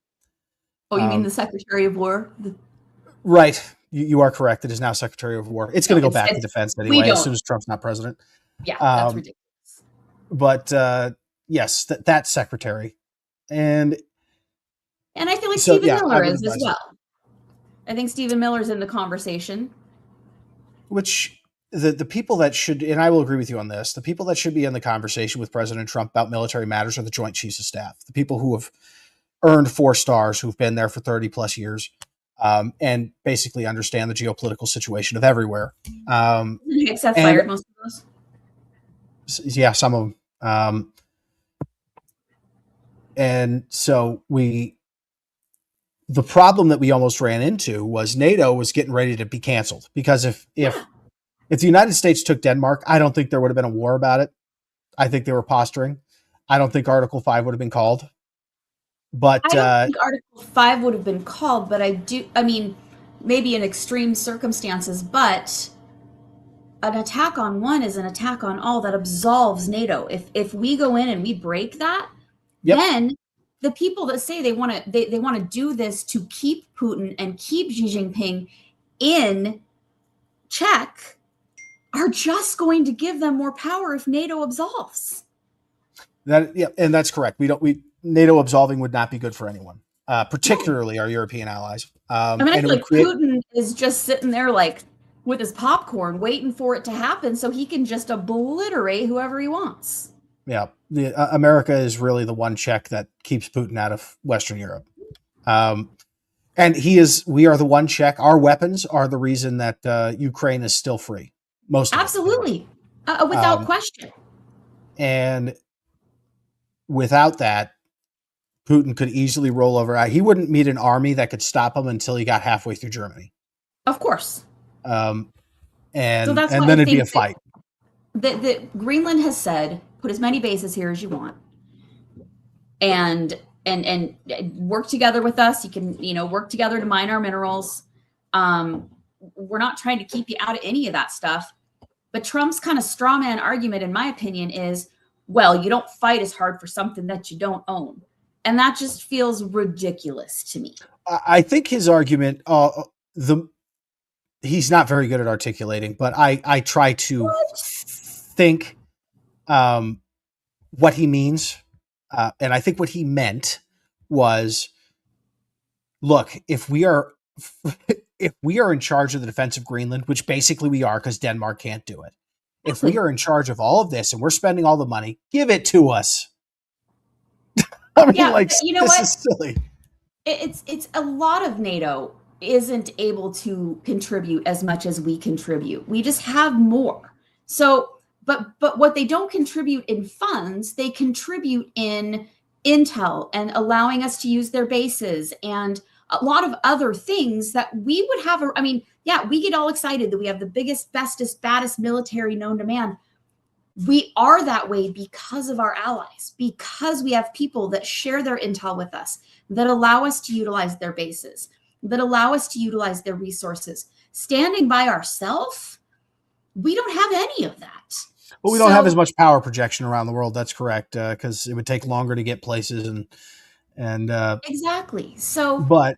Oh, you mean the Um, Secretary of War? right. You are correct. It is now Secretary of War. It's No, going to go back to defense we anyway, as don't. soon as Trump's not president. Yeah, that's Um, ridiculous. but yes, that secretary. And And I feel like so, Stephen yeah, I Miller would is as advise it. well. I think Stephen Miller's in the conversation. Which the people that should, and I will agree with you on this, the people that should be in the conversation with President Trump about military matters are the Joint Chiefs of Staff, the people who have earned 4 stars, who've been there for 30 plus years, and basically understand the geopolitical situation of everywhere. Except And fired most of yeah, some of them. And so the problem that we almost ran into was NATO was getting ready to be canceled, because if the United States took Denmark, I don't think there would have been a war about it. I think they were posturing. I don't think Article 5 would have been called. But I don't think Article 5 would have been called, but I mean, maybe in extreme circumstances, but an attack on one is an attack on all. That absolves NATO. If we go in and we break that, yep, then the people that say they want to do this to keep Putin and keep Xi Jinping in check are just going to give them more power if NATO absolves. and that's correct. NATO absolving would not be good for anyone, particularly our European allies. I mean, I And it feel would like create. Putin is just sitting there like, with his popcorn, waiting for it to happen so he can just obliterate whoever he wants. Yeah, America is really the one check that keeps Putin out of Western Europe. And we are the one check. Our weapons are the reason that Ukraine is still free. Most of it, Absolutely. anyway. Without question. And without that, Putin could easily roll over. He wouldn't meet an army that could stop him until he got halfway through Germany. Of course. And so that's and why then I it'd be a think fight. that Greenland has said, put as many bases here as you want, and work together with us. You can work together to mine our minerals. We're not trying to keep you out of any of that stuff. But Trump's kind of straw man argument, in my opinion, is, well, you don't fight as hard for something that you don't own. And that just feels ridiculous to me. I think his argument, he's not very good at articulating, but I try to think what he means. And I think what he meant was, look, if we are in charge of the defense of Greenland, which basically we are because Denmark can't do it, if we are in charge of all of this and we're spending all the money, give it to us. I mean, this is silly. It's a lot of NATO isn't able to contribute as much as we contribute. We just have more. So, but what they don't contribute in funds, they contribute in intel and allowing us to use their bases and a lot of other things that we would have. We get all excited that we have the biggest, bestest, baddest military known to man. We are that way because of our allies, because we have people that share their intel with us, that allow us to utilize their bases, that allow us to utilize their resources. Standing by ourselves, we don't have any of that. Well, we don't have as much power projection around the world. That's correct, because it would take longer to get places and exactly. So, but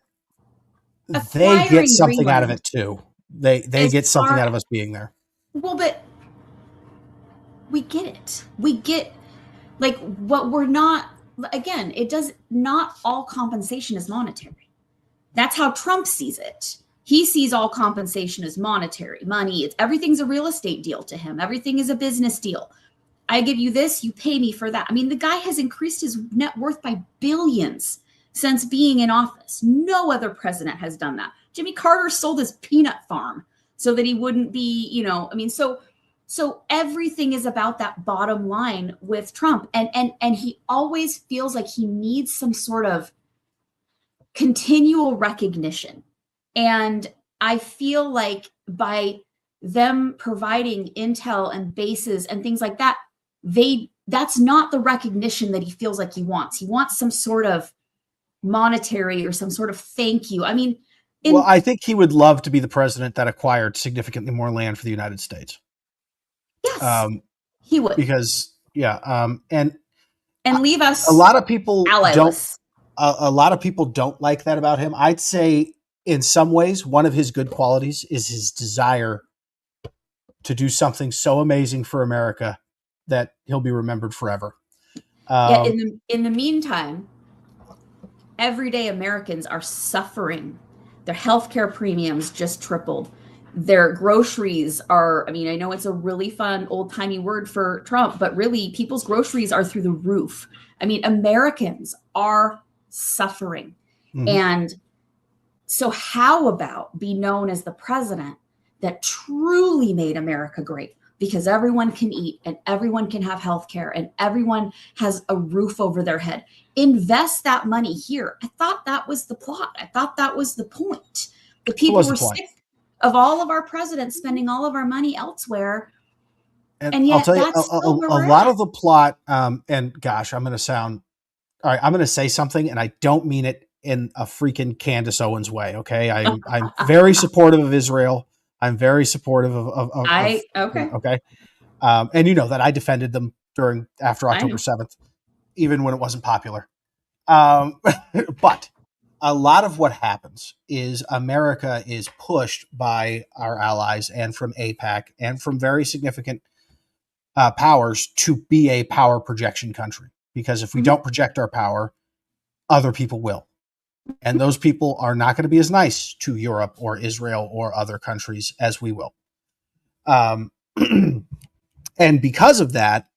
they get something out of it too. They get something out of us being there. Well, but we get it. We get what we're not. Again, not all compensation is monetary. That's how Trump sees it. He sees all compensation as monetary money. Everything's a real estate deal to him. Everything is a business deal. I give you this, you pay me for that. I mean, the guy has increased his net worth by billions since being in office. No other president has done that. Jimmy Carter sold his peanut farm so that he wouldn't be, so everything is about that bottom line with Trump. And he always feels like he needs some sort of continual recognition. And I feel like by them providing intel and bases and things like that, that's not the recognition that he feels like he wants. He wants some sort of monetary or some sort of thank you. I mean, I think he would love to be the president that acquired significantly more land for the United States. Yes, he would. Because and leave us. A lot of people allyless. A lot of people don't like that about him. I'd say in some ways, one of his good qualities is his desire to do something so amazing for America that he'll be remembered forever. In the meantime, everyday Americans are suffering. Their healthcare premiums just tripled. Their groceries are, I know it's a really fun old-timey word for Trump, but really people's groceries are through the roof. Americans are suffering. Mm-hmm. And so how about be known as the president that truly made America great? Because everyone can eat and everyone can have health care and everyone has a roof over their head. Invest that money here. I thought that was the plot. I thought that was the point. The people were sick of all of our presidents spending all of our money elsewhere. And yet I'll tell you, a lot of the plot, and gosh, I'm going to say something and I don't mean it in a freaking Candace Owens way. Okay. I'm very supportive of Israel. I'm very supportive of okay. And you know that I defended them after October 7th, even when it wasn't popular. But a lot of what happens is America is pushed by our allies and from APAC and from very significant powers to be a power projection country. Because if we don't project our power, other people will. And those people are not going to be as nice to Europe or Israel or other countries as we will. Um, and because of that,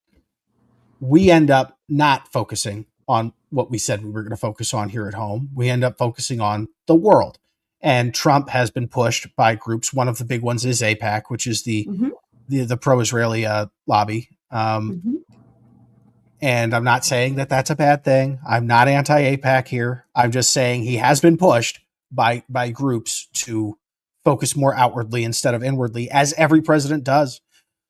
we end up not focusing on what we said we were going to focus on here at home. We end up focusing on the world. And Trump has been pushed by groups. One of the big ones is AIPAC, which is the Mm-hmm. the pro-Israeli lobby. Mm-hmm. And I'm not saying that that's a bad thing. I'm not anti-AIPAC here. I'm just saying he has been pushed by groups to focus more outwardly instead of inwardly, as every president does.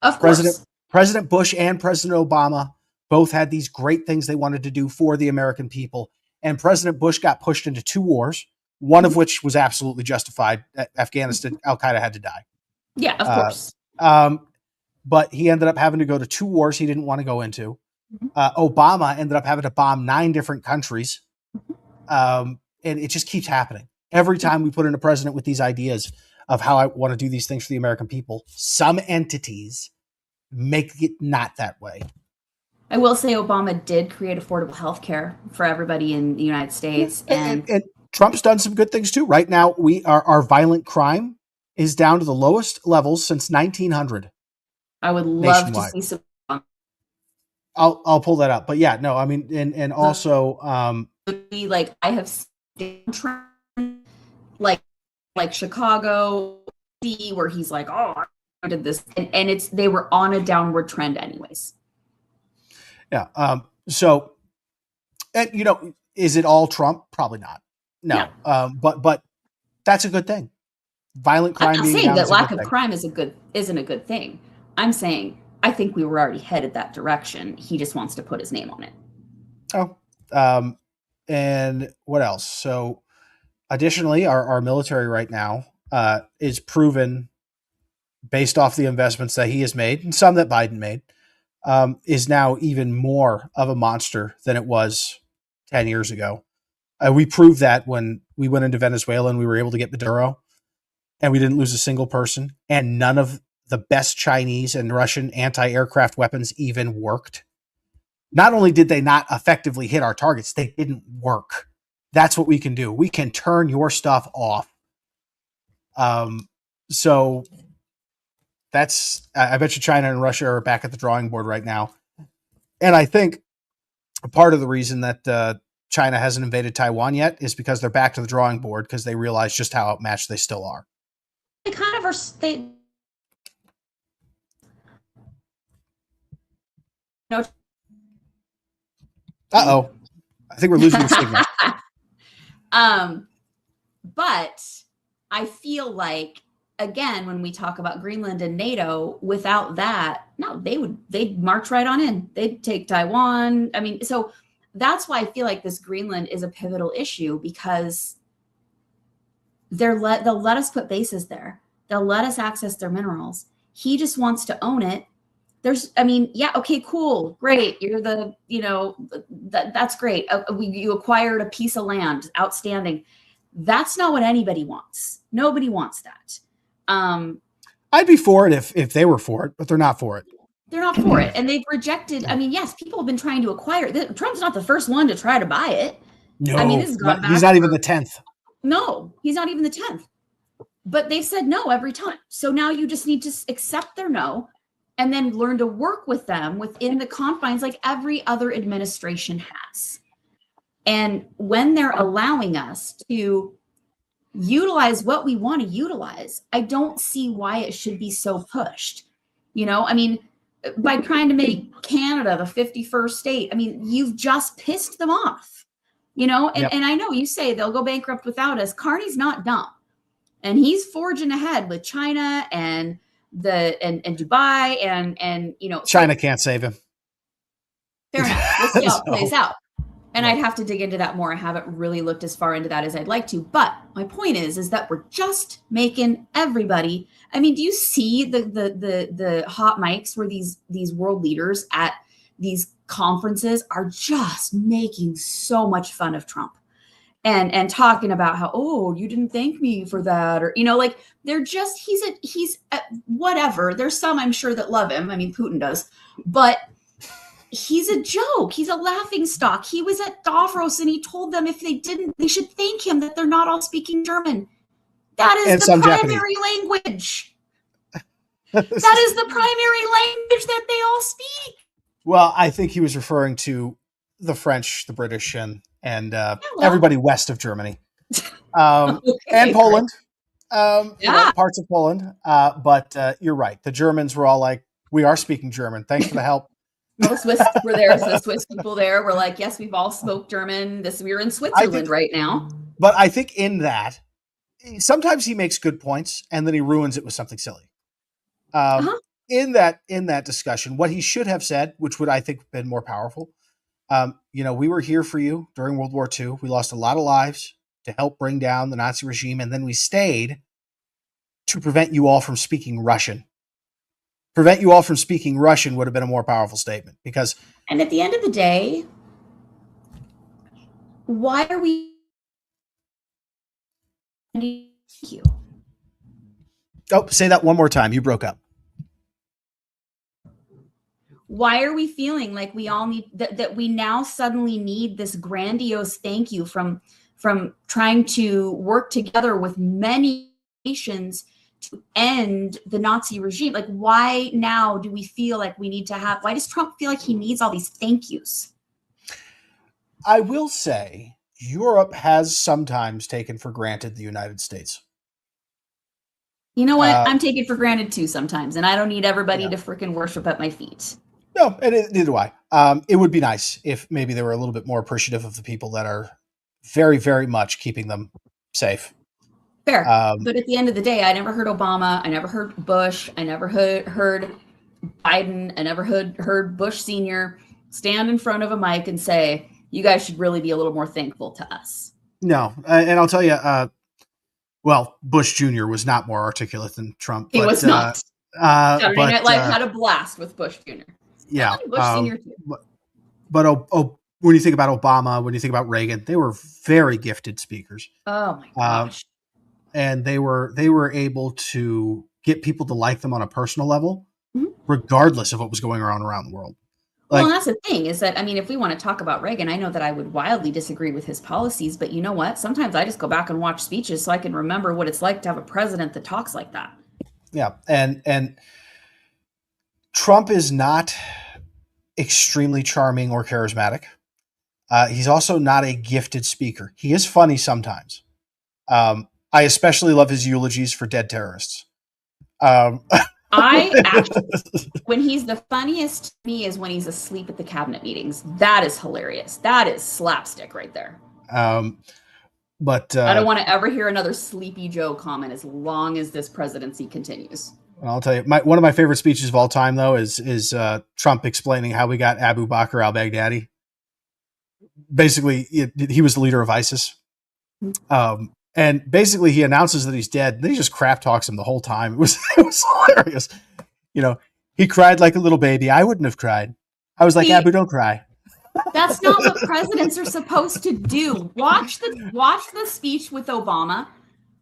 Of President course. President Bush and President Obama both had these great things they wanted to do for the American people. And President Bush got pushed into 2 wars, one of Mm-hmm. which was absolutely justified. Afghanistan, Al Qaeda had to die. Yeah, of Uh, course. but he ended up having to go to 2 wars he didn't want to go into. Mm-hmm. Obama ended up having to bomb 9 different countries. And it just keeps happening. Every time we put in a president with these ideas of how I want to do these things for the American people, some entities make it not that way. I will say Obama did create affordable health care for everybody in the United States. And Trump's done some good things too. Right now, our violent crime is down to the lowest levels since 1900. I would love nationwide. to see some. I'll pull that up. But yeah, no, I mean, and also, like I have seen like Chicago, where he's like, oh, I did this, and they were on a downward trend anyways. Yeah. So, and is it all Trump? Probably not. No. Yeah. But that's a good thing. Violent crime. I'm not saying that lack of crime isn't a good thing. I'm saying I think we were already headed that direction. He just wants to put his name on it. Oh. And what else? So, additionally, our military right now is proven, based off the investments that he has made and some that Biden made, is now even more of a monster than it was 10 years ago. We proved that when we went into Venezuela and we were able to get Maduro and we didn't lose a single person, and none of the best Chinese and Russian anti-aircraft weapons even worked. Not only did they not effectively hit our targets, they didn't work. That's what we can do. We can turn your stuff off. So that's, I bet you China and Russia are back at the drawing board right now. And I think part of the reason that China hasn't invaded Taiwan yet is because they're back to the drawing board because they realize just how outmatched they still are. They kind of are. No. Uh-oh. I think we're losing the signal. But I feel like, again, when we talk about Greenland and NATO, without that, no, they'd march right on in. They'd take Taiwan. I mean, so that's why I feel like this Greenland is a pivotal issue, because they'll let us put bases there. They'll let us access their minerals. He just wants to own it. Yeah, okay, cool, great. You're that's great. You acquired a piece of land, outstanding. That's not what anybody wants. Nobody wants that. I'd be for it if they were for it, but they're not for it. They're not for it. And they've rejected. I mean, yes, people have been trying to acquire it. Trump's not the first one to try to buy it. No, I mean, this has gone back. He's not even the 10th. No, he's not even the 10th. But they've said no every time. So now you just need to accept their no and then learn to work with them within the confines like every other administration has. And when they're allowing us to utilize what we want to utilize, I don't see why it should be so pushed. I mean, by trying to make Canada the 51st state, I mean, you've just pissed them off, and I know you say they'll go bankrupt without us. Carney's not dumb. And he's forging ahead with China and Dubai and China can't save him. Fair enough. We'll see how it plays out. And I'd have to dig into that more. I haven't really looked as far into that as I'd like to. But my point is that we're just making everybody. I mean, do you see the hot mics where these world leaders at these conferences are just making so much fun of Trump and talking about how, oh, you didn't thank me for that, or like they're just he's whatever. There's some I'm sure that love him. I mean, Putin does, but he's a joke. He's a laughing stock. He was at Davos and he told them if they didn't, they should thank him that they're not all speaking German. That is And the some Japanese. primary language. That is the primary language that they all speak. Well, I think he was referring to the French, the British, and everybody west of Germany, and Poland, parts of Poland. But you're right. The Germans were all like, "We are speaking German. Thanks for the help." All the Swiss were there. So the Swiss people there were like, "Yes, we've all spoke German. We're in Switzerland right now." But I think in that, sometimes he makes good points, and then he ruins it with something silly. In that discussion, what he should have said, which would I think have been more powerful, we were here for you during World War II. We lost a lot of lives to help bring down the Nazi regime, and then we stayed to prevent you all from speaking Russian. Prevent you all from speaking Russian would have been a more powerful statement, because. And at the end of the day, why are we? Thank you. Oh, say that one more time. You broke up. Why are we feeling like we all need that we now suddenly need this grandiose thank you from trying to work together with many nations to end the Nazi regime? Like, why now do we feel like we need to have, why does Trump feel like he needs all these thank yous? I will say Europe has sometimes taken for granted the United States. You know what? I'm taking for granted too sometimes, and I don't need everybody to freaking worship at my feet. No, and neither do I. It would be nice if maybe they were a little bit more appreciative of the people that are very, very much keeping them safe. Fair. But at the end of the day, I never heard Obama. I never heard Bush. I never heard Biden. I never heard Bush Sr. stand in front of a mic and say, you guys should really be a little more thankful to us. No. And I'll tell you, Bush Jr. was not more articulate than Trump. He was not. Saturday Night Live had a blast with Bush Jr. Yeah. Bush Sr. too. But when you think about Obama, when you think about Reagan, they were very gifted speakers. Oh my gosh. And they were able to get people to like them on a personal level, regardless of what was going on around the world. Well, and that's the thing is that, I mean, if we want to talk about Reagan, I know that I would wildly disagree with his policies, but you know what? Sometimes I just go back and watch speeches so I can remember what it's like to have a president that talks like that. Yeah. And Trump is not extremely charming or charismatic. He's also not a gifted speaker. He is funny sometimes. I especially love his eulogies for dead terrorists. I actually, when he's the funniest to me is when he's asleep at the cabinet meetings. That is hilarious. That is slapstick right there. But I don't want to ever hear another Sleepy Joe comment as long as this presidency continues. I'll tell you, one of my favorite speeches of all time, though, is Trump explaining how we got Abu Bakr al-Baghdadi. Basically, he was the leader of ISIS. And basically, he announces that he's dead. Then he just crap talks him the whole time. It was hilarious. He cried like a little baby. I wouldn't have cried. I was like, Abu, don't cry. That's not what presidents are supposed to do. Watch the speech with Obama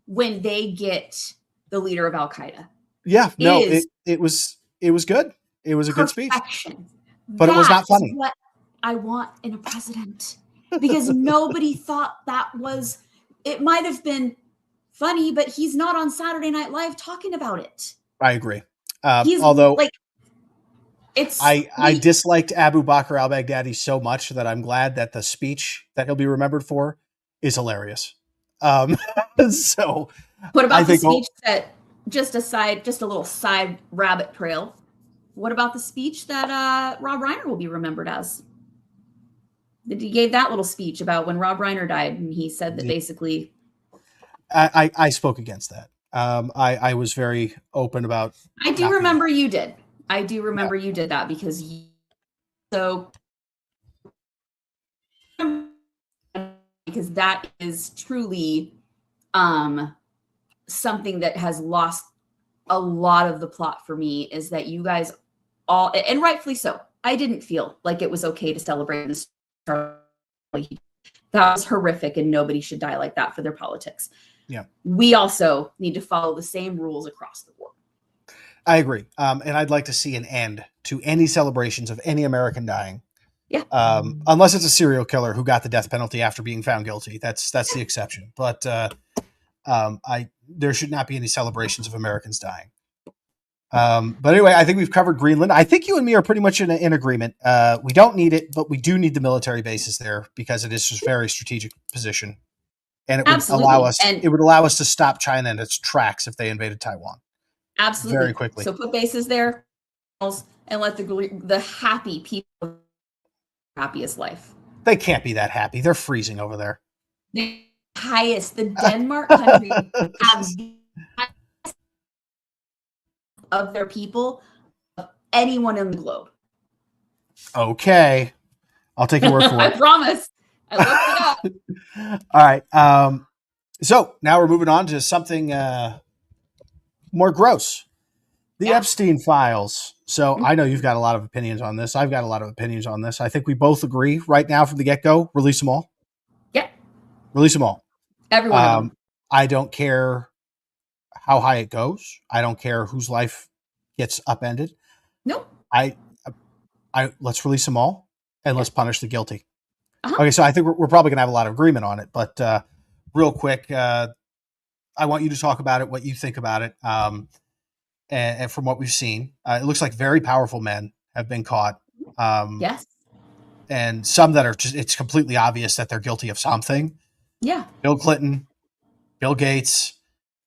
when they get the leader of Al Qaeda. Yeah, it was good. It was a good speech, but it was not funny. What I want in a president, because nobody thought that was. It might have been funny, but he's not on Saturday Night Live talking about it. I agree. Although, I disliked Abu Bakr al-Baghdadi so much that I'm glad that the speech that he'll be remembered for is hilarious. So, what about the speech that? Just a little side rabbit trail. What about the speech that Rob Reiner will be remembered as? He gave that little speech about when Rob Reiner died, and he said that basically. I spoke against that. I was very open about. I do remember you did. I do remember you did that because that is truly something that has lost a lot of the plot for me, is that you guys all, and rightfully so, I didn't feel like it was okay to celebrate this. That was horrific, and nobody should die like that for their politics. Yeah. We also need to follow the same rules across the board. I agree. And I'd like to see an end to any celebrations of any American dying. Yeah. Unless it's a serial killer who got the death penalty after being found guilty. That's the exception. But there should not be any celebrations of Americans dying. But anyway, I think we've covered Greenland. I think you and me are pretty much in agreement. We don't need it, but we do need the military bases there because it is just a very strategic position, and it would allow Absolutely. us. And It would allow us to stop China in its tracks if they invaded Taiwan very absolutely. quickly. So put bases there and let the happy people happiest life. They can't be that happy. They're freezing over there. The highest, the Denmark country have the highest of their people of anyone in the globe. Okay, I'll take your word for I it. promise. I looked it up. All right. So now we're moving on to something more gross. The Epstein files. So I know you've got a lot of opinions on this. I've got a lot of opinions on this. I think we both agree right now from the get-go, release them all. Yeah. Release them all. Every one of them. I don't care how high it goes. I don't care whose life gets upended. Nope. Let's release them all and let's punish the guilty. Uh-huh. Okay, so I think we're probably going to have a lot of agreement on it, but real quick, I want you to talk about it, what you think about it. And from what we've seen, it looks like very powerful men have been caught. Yes. And some that are just, it's completely obvious that they're guilty of something. Yeah. Bill Clinton, Bill Gates,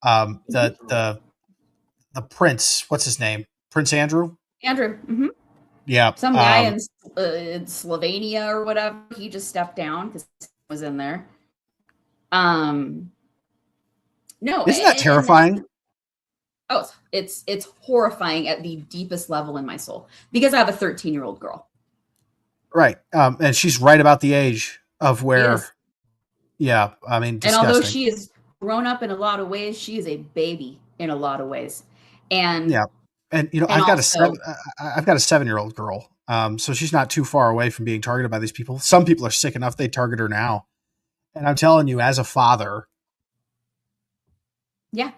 the prince, what's his name? Prince Andrew? Andrew. Mm-hmm. Yeah. Some guy in Slovenia or whatever, he just stepped down because he was in there. No. Isn't that terrifying? It's horrifying at the deepest level in my soul because I have a 13-year-old girl. Right. And she's right about the age of where, yeah, I mean, disgusting. And although she is grown up in a lot of ways, she is a baby in a lot of ways. And yeah. And I've got a 7-year-old girl. So she's not too far away from being targeted by these people. Some people are sick enough they target her now. And I'm telling you, as a father, yeah.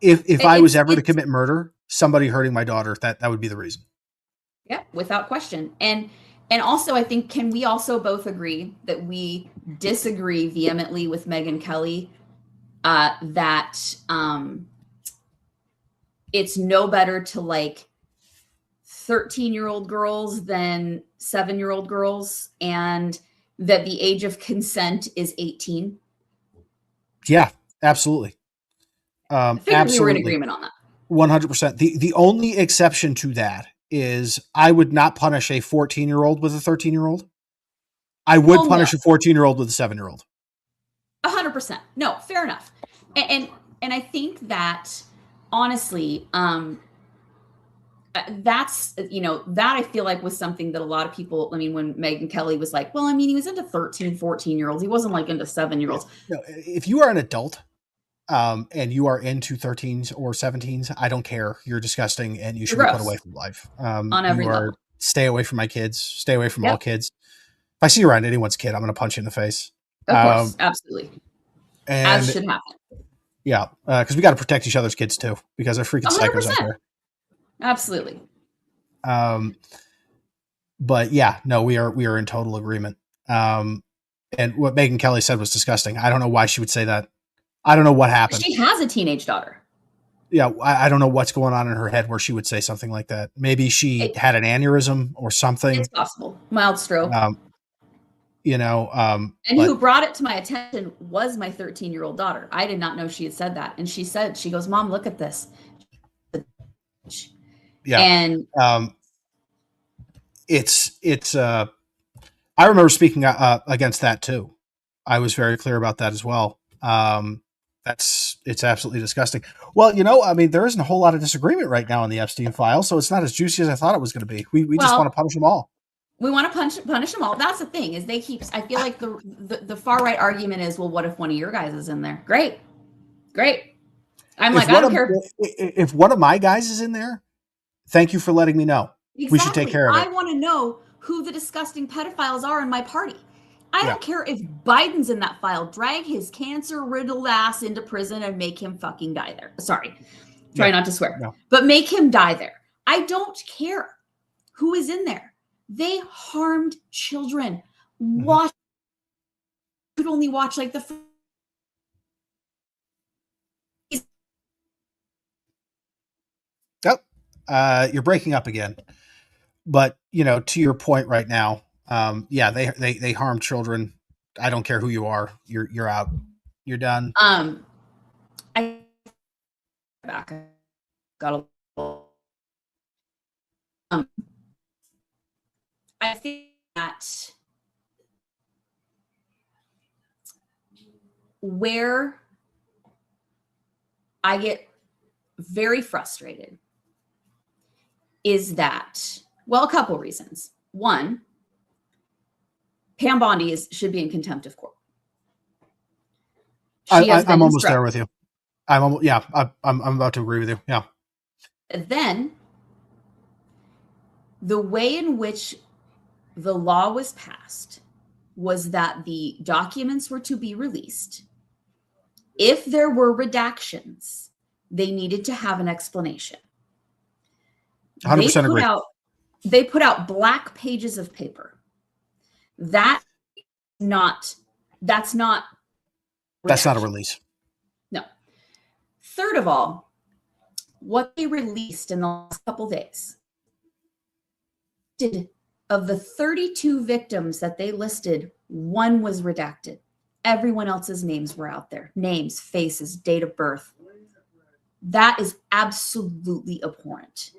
If I was ever to commit murder, somebody hurting my daughter, that would be the reason. Yeah, without question. And also, I think, can we also both agree that we disagree vehemently with Megyn Kelly that it's no better to like 13-year-old girls than 7-year-old girls, and that the age of consent is 18? Yeah, absolutely. I figured we were in agreement on that. 100%. The only exception to that is I would not punish a 14-year-old with a 13-year-old. I would punish a 14-year-old with a 7-year-old. 100%. No, fair enough. And I think that honestly, that's, that I feel like was something that a lot of people, I mean, when Megyn Kelly was like, well, I mean, he was into 13, 14-year-olds. He wasn't like into 7-year-olds. No, if you are an adult, and you are into 13s or 17s, I don't care. You're disgusting and you should be put away from life. On every level. Stay away from my kids. Stay away from all kids. If I see you around anyone's kid, I'm going to punch you in the face. Of course. Absolutely. As should happen. Yeah. Because we got to protect each other's kids too, because they're freaking 100%. psychos out there. Absolutely. But yeah, no, we are in total agreement. And what Megyn Kelly said was disgusting. I don't know why she would say that. I don't know what happened. She has a teenage daughter. Yeah, I don't know what's going on in her head where she would say something like that. Maybe she had an aneurysm or something. It's possible. Mild stroke. And who brought it to my attention was my 13-year-old daughter. I did not know she had said that. And she goes, Mom, look at this. Yeah. And it's I remember speaking against that too. I was very clear about that as well. It's absolutely disgusting. Well, I mean, there isn't a whole lot of disagreement right now on the Epstein file, so it's not as juicy as I thought it was going to be. We just want to punish them all. We want to punish them all. That's the thing, is I feel like the far right argument is, well, what if one of your guys is in there? Great. I'm like, I don't care. If one of my guys is in there, thank you for letting me know. Exactly. We should take care of it. I want to know who the disgusting pedophiles are in my party. I don't care if Biden's in that file. Drag his cancer-riddled ass into prison and make him fucking die there. Sorry. Try Yeah. not to swear. No. But make him die there. I don't care who is in there. They harmed children. Watch. You could only watch like the. Yep. You're breaking up again. But to your point right now, yeah, they harm children. I don't care who you are. You're out. You're done. I back got a little. I think that where I get very frustrated is that, well, a couple reasons. One, Pam Bondi should be in contempt of court. I'm almost there with you. I'm about to agree with you. Yeah. Then the way in which the law was passed was that the documents were to be released. If there were redactions, they needed to have an explanation. 100% agree. They put out black pages of paper. That's not a release. No. Third of all, what they released in the last couple of days, of the 32 victims that they listed, one was redacted. Everyone else's names were out there. Names, faces, date of birth. That is absolutely abhorrent.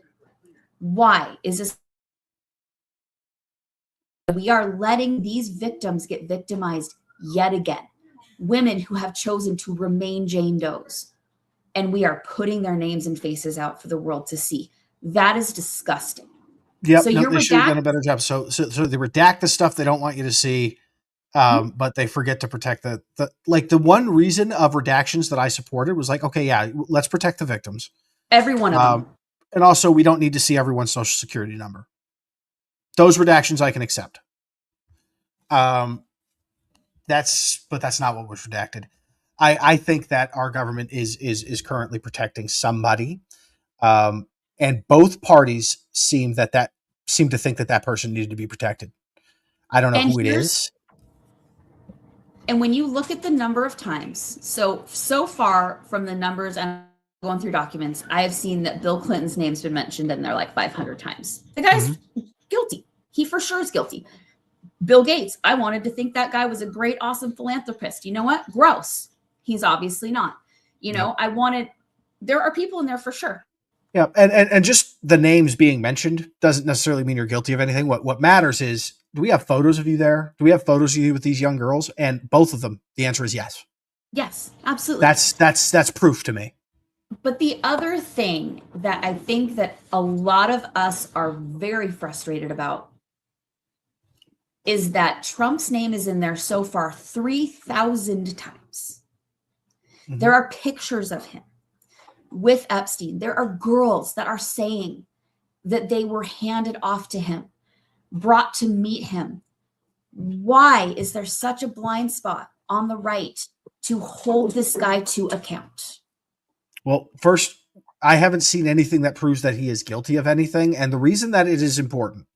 Why is this? We are letting these victims get victimized yet again. Women who have chosen to remain Jane Does. And we are putting their names and faces out for the world to see. That is disgusting. Yeah, so they should have done a better job. So they redact the stuff they don't want you to see, but they forget to protect the one reason of redactions that I supported was like, okay, yeah, let's protect the victims. Every one of them. And also, we don't need to see everyone's social security number. Those redactions I can accept. But that's not what was redacted. I think that our government is currently protecting somebody, and both parties seem to think that person needed to be protected. I don't know who it is. And when you look at the number of times, so far from the numbers and going through documents, I have seen that Bill Clinton's name's been mentioned in there like 500 times. The guy's guilty. He for sure is guilty. Bill Gates, I wanted to think that guy was a great, awesome philanthropist. You know what? Gross. He's obviously not. There are people in there for sure. Yeah. And just the names being mentioned doesn't necessarily mean you're guilty of anything. What matters is, do we have photos of you there? Do we have photos of you with these young girls? And both of them, the answer is yes. Yes, absolutely. That's proof to me. But the other thing that I think that a lot of us are very frustrated about is that Trump's name is in there so far 3,000 times. Mm-hmm. There are pictures of him with Epstein. There are girls that are saying that they were handed off to him, brought to meet him. Why is there such a blind spot on the right to hold this guy to account? Well, first, I haven't seen anything that proves that he is guilty of anything. And the reason that it is important,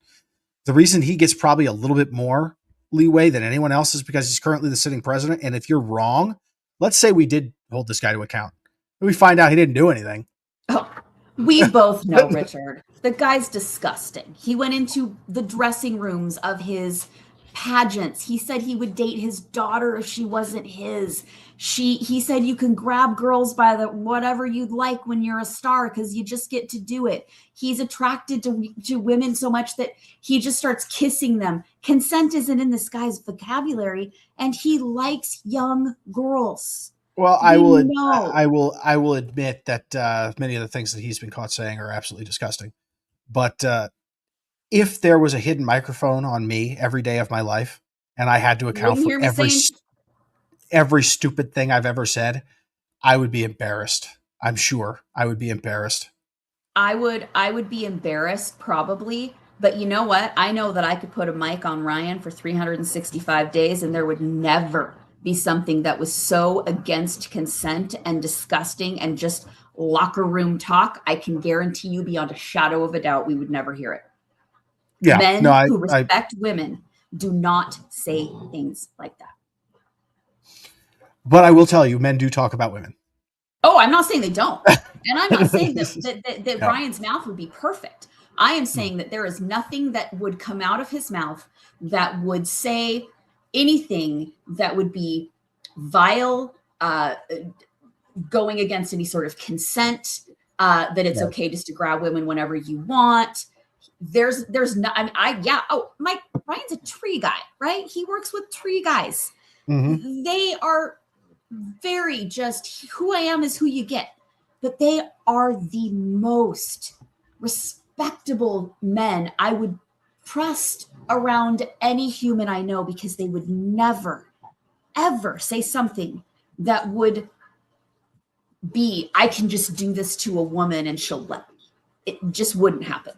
the reason he gets probably a little bit more leeway than anyone else is because he's currently the sitting president. And if you're wrong, let's say we did hold this guy to account. We find out he didn't do anything. Oh, we both know, Richard. The guy's disgusting. He went into the dressing rooms of his pageants. He said he would date his daughter if she wasn't his. He said you can grab girls by the whatever you'd like when you're a star because you just get to do it. He's attracted to women so much that he just starts kissing them. Consent isn't in this guy's vocabulary, and he likes young girls. Well, I will admit that many of the things that he's been caught saying are absolutely disgusting. But if there was a hidden microphone on me every day of my life, and I had to account for every stupid thing I've ever said, I would be embarrassed. I'm sure I would be embarrassed. I would be embarrassed probably, but you know what? I know that I could put a mic on Ryan for 365 days and there would never be something that was so against consent and disgusting and just locker room talk, I can guarantee you beyond a shadow of a doubt we would never hear it. Yeah. Men No, who respect women do not say things like that. But I will tell you, men do talk about women. Oh, I'm not saying they don't. And I'm not saying that No. Ryan's mouth would be perfect. I am saying that there is nothing that would come out of his mouth that would say anything that would be vile, going against any sort of consent, that it's No. okay just to grab women whenever you want. There's not, Mike Ryan's a tree guy, right? He works with tree guys. Mm-hmm. They are very just who I am is who you get, but they are the most respectable men I would trust around any human I know, because they would never, ever say something that would be, I can just do this to a woman and she'll let me. It just wouldn't happen.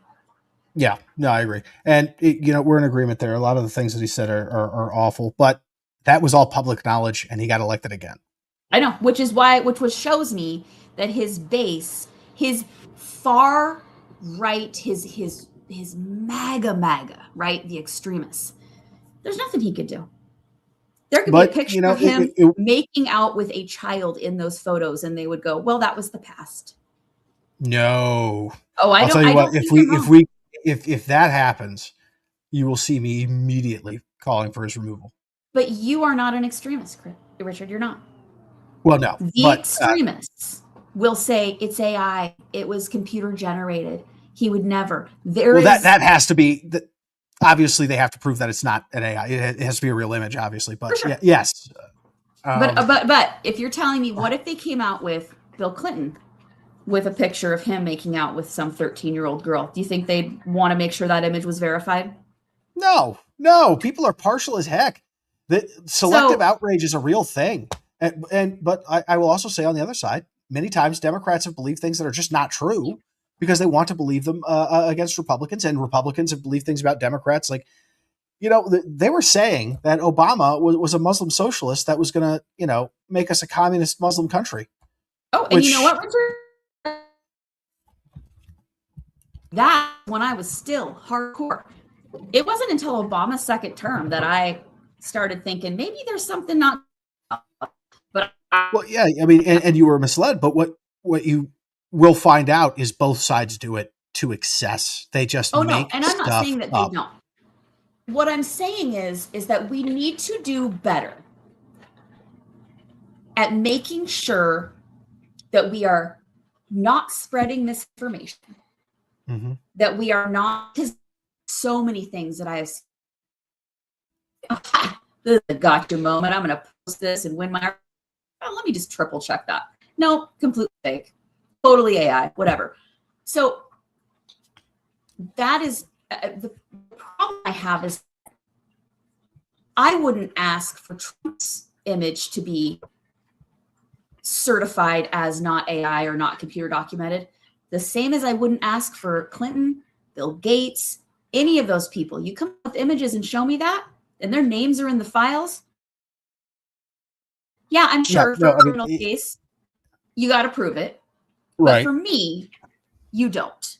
Yeah, no, I agree. And, we're in agreement there. A lot of the things that he said are awful, but that was all public knowledge, and he got elected again. I know, which shows me that his base, his far right, his MAGA, right? The extremists. There's nothing he could do. There could be a picture of him making out with a child in those photos, and they would go, well, that was the past. No. Oh, I'll tell you what, if that happens, you will see me immediately calling for his removal. But you are not an extremist, Richard. You're not. Well, no. The extremists will say it's AI. It was computer generated. He would never. That has to be. Obviously, they have to prove that it's not an AI. It has to be a real image, obviously. But sure. Yes. But if you're telling me, what if they came out with Bill Clinton with a picture of him making out with some 13-year-old girl? Do you think they'd want to make sure that image was verified? No. People are partial as heck. The selective outrage is a real thing. But I will also say, on the other side, many times Democrats have believed things that are just not true because they want to believe them against Republicans, and Republicans have believed things about Democrats. Like, they were saying that Obama was a Muslim socialist that was going to, make us a communist Muslim country. Oh, and you know what, Richard? That when I was still hardcore. It wasn't until Obama's second term that I started thinking maybe there's something not. But and you were misled. But what you will find out is both sides do it to excess. They just and I'm not saying that they don't. What I'm saying is that we need to do better at making sure that we are not spreading misinformation. Mm-hmm. That we are not, because so many things that I have seen. This is a gotcha moment. I'm going to post this and win my. Oh, let me just triple check that. No, completely fake, totally AI, whatever. So that is the problem I have is I wouldn't ask for Trump's image to be certified as not AI or not computer documented. The same as I wouldn't ask for Clinton, Bill Gates, any of those people. You come up with images and show me that, and their names are in the files. Yeah, I'm sure for a criminal case, you got to prove it. Right. But for me, you don't.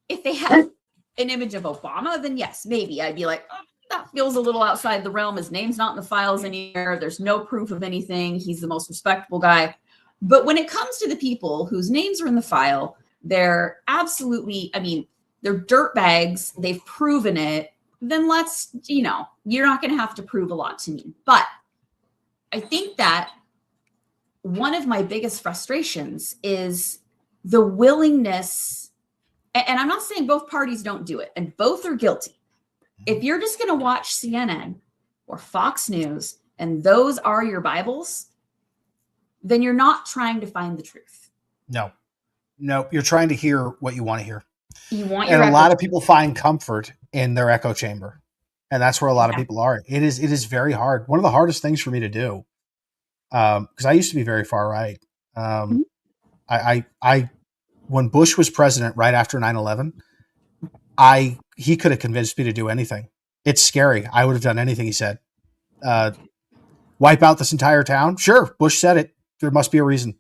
If they had an image of Obama, then yes, maybe I'd be like, oh, that feels a little outside the realm. His name's not in the files anywhere. There's no proof of anything. He's the most respectable guy. But when it comes to the people whose names are in the file, they're absolutely, they're dirtbags. They've proven it. Then let's, you're not going to have to prove a lot to me. But I think that one of my biggest frustrations is the willingness, and I'm not saying both parties don't do it, and both are guilty. If you're just going to watch CNN or Fox News and those are your Bibles, then you're not trying to find the truth. No, you're trying to hear what you want to hear. And a lot of people find comfort in their echo chamber. And that's where a lot of people are. It is very hard. One of the hardest things for me to do, because I used to be very far right. I when Bush was president right after 9/11, he could have convinced me to do anything. It's scary. I would have done anything he said. Wipe out this entire town? Sure, Bush said it. There must be a reason.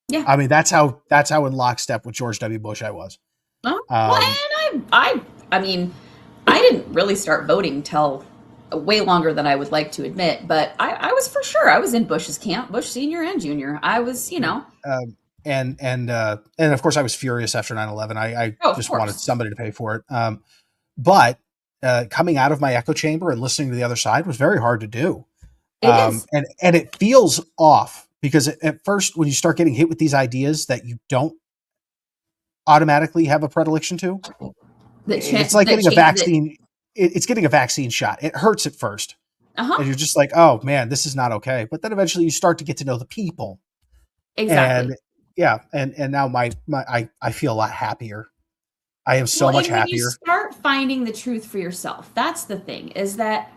Yeah. I mean, that's how in lockstep with George W. Bush I was. Well, Um, and I mean, I didn't really start voting till way longer than I would like to admit, but I was for sure. I was in Bush's camp, Bush senior and junior. I was, yeah. And of course I was furious after 9/11. I oh, of just wanted course. somebody to pay for it. But coming out of my echo chamber and listening to the other side was very hard to do. It is. And it feels off because at first, when you start getting hit with these ideas that you don't automatically have a predilection to, it's like That getting a changes it. vaccine. It's getting a vaccine shot. It hurts at first, and Uh-huh. you're just like, "Oh man, this is not okay." But then eventually, you start to get to know the people, and Exactly. yeah, and now I feel a lot happier. I am so Well, much and when you happier. start finding the truth for yourself, that's the thing, is that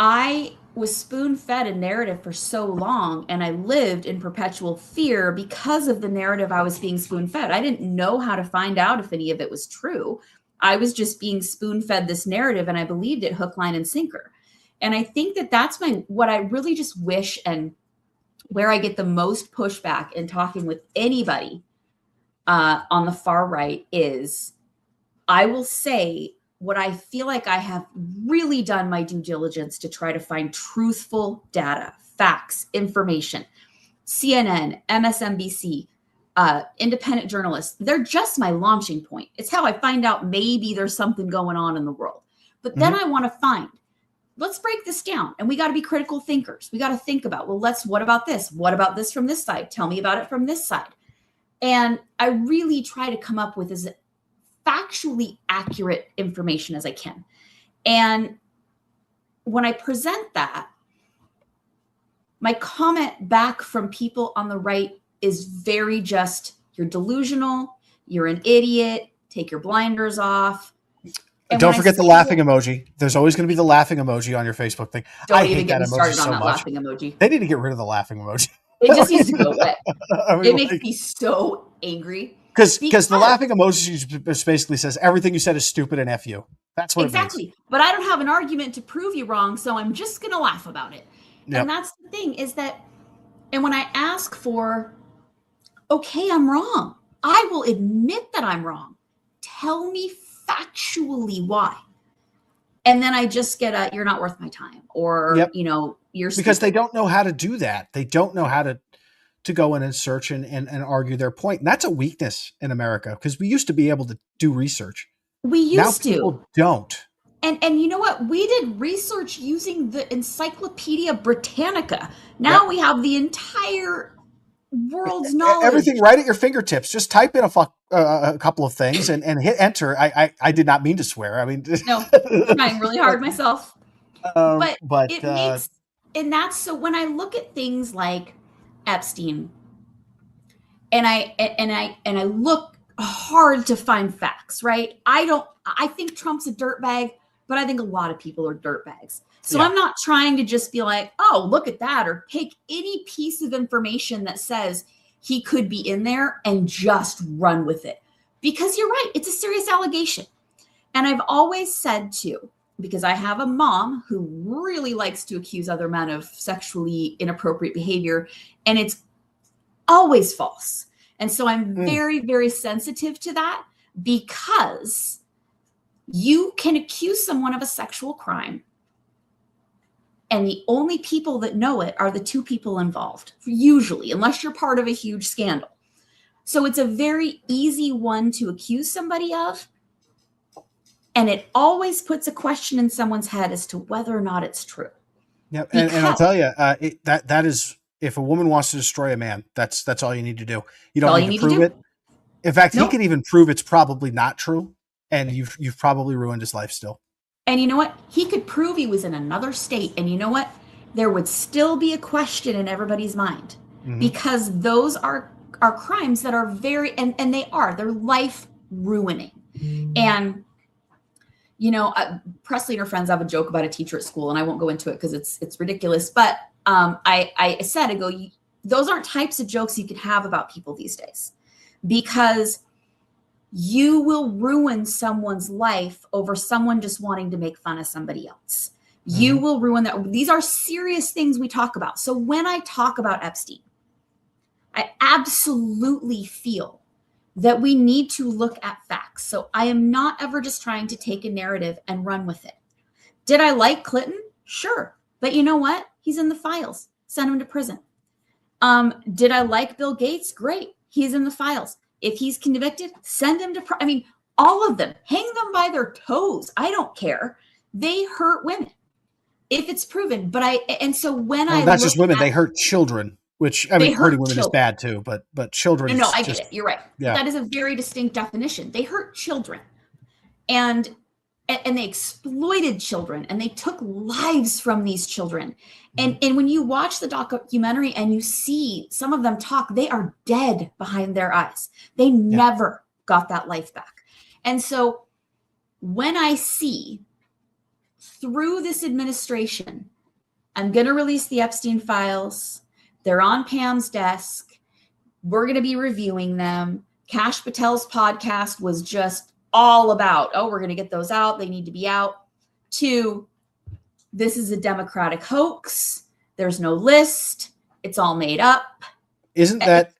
I was spoon fed a narrative for so long and I lived in perpetual fear because of the narrative I was being spoon fed. I didn't know how to find out if any of it was true. I was just being spoon fed this narrative and I believed it hook, line, and sinker. And I think that that's what I really just wish, and where I get the most pushback in talking with anybody on the far right is, I will say what I feel like I have really done my due diligence to try to find truthful data, facts, information. CNN, MSNBC, independent journalists, they're just my launching point. It's how I find out maybe there's something going on in the world. But then Mhm. I want to find, let's break this down. And we got to be critical thinkers. We got to think about, well, what about this? What about this from this side? Tell me about it from this side. And I really try to come up with as factually accurate information as I can. And when I present that, my comment back from people on the right is very just, you're delusional, you're an idiot, take your blinders off. And when Don't I forget the say, laughing well, emoji. There's always going to be the laughing emoji on your Facebook thing. I don't even hate get that me emoji started on so that much. laughing emoji. They need to get rid of the laughing emoji. It just needs to go away. I mean, It makes like, me so angry because the because laughing emoji just basically says everything you said is stupid and f you. That's what it means. exactly. But I don't have an argument to prove you wrong, so I'm just going to laugh about it. And Yep. that's the thing, is that, and when I ask for, okay, I'm wrong, I will admit that I'm wrong. Tell me factually why. And then I just get a, you're not worth my time, or, Yep. you're Because they stupid. don't know how to do that. They don't know how to go in and search and argue their point. And that's a weakness in America because we used to be able to do research. We Now used to. people don't. And you know what? We did research using the Encyclopedia Britannica. Yep. Now we have the entire world's knowledge. Everything right at your fingertips. Just type in a couple of things and hit enter. I did not mean to swear. I mean, No, trying really hard myself. But but it makes, and that's, so when I look at things like Epstein, and I look hard to find facts, right? I think Trump's a dirtbag, but I think a lot of people are dirtbags. So yeah. I'm not trying to just be like, oh, look at that, or pick any piece of information that says he could be in there and just run with it. Because you're right, it's a serious allegation. And I've always said too, because I have a mom who really likes to accuse other men of sexually inappropriate behavior, and it's always false. And so I'm Mm. very, very sensitive to that, because you can accuse someone of a sexual crime, and the only people that know it are the two people involved, usually, unless you're part of a huge scandal. So it's a very easy one to accuse somebody of. And it always puts a question in someone's head as to whether or not it's true. Yeah, and I'll Because tell you, that is, if a woman wants to destroy a man, that's all you need to do. You that's don't all need you to need to prove do. it. In fact, he Nope. can even prove it's probably not true, and you've probably ruined his life still. And you know what? He could prove he was in another state. And you know what? There would still be a question in everybody's mind, Mm-hmm. because those are crimes that are very, and they're life ruining. And, Presley and her friends have a joke about a teacher at school, and I won't go into it because it's ridiculous. But I said, I go, those aren't types of jokes you can have about people these days, because you will ruin someone's life over someone just wanting to make fun of somebody else. You will ruin that. These are serious things we talk about. So when I talk about Epstein, I absolutely feel that we need to look at facts. So I am not ever just trying to take a narrative and run with it. Did I like Clinton? Sure. But you know what? He's in the files. Send him to prison. Did I like Bill Gates? Great. He's in the files. If he's convicted, send him to I mean, all of them. Hang them by their toes. I don't care. They hurt women. If it's proven. And so when I not just women, they hurt children. Which, I mean, hurting women is bad too, but children. No, I get it. You're right. Yeah. That is a very distinct definition. They hurt children, and they exploited children, and they took lives from these children. And when you watch the documentary and you see some of them talk, they are dead behind their eyes. They never got that life back. And so when I see through this administration, I'm going to release the Epstein files. They're on Pam's desk. We're going to be reviewing them. Kash Patel's podcast was just all about, we're going to get those out. They need to be out. 2, this is a Democratic hoax. There's no list. It's all made up. Isn't that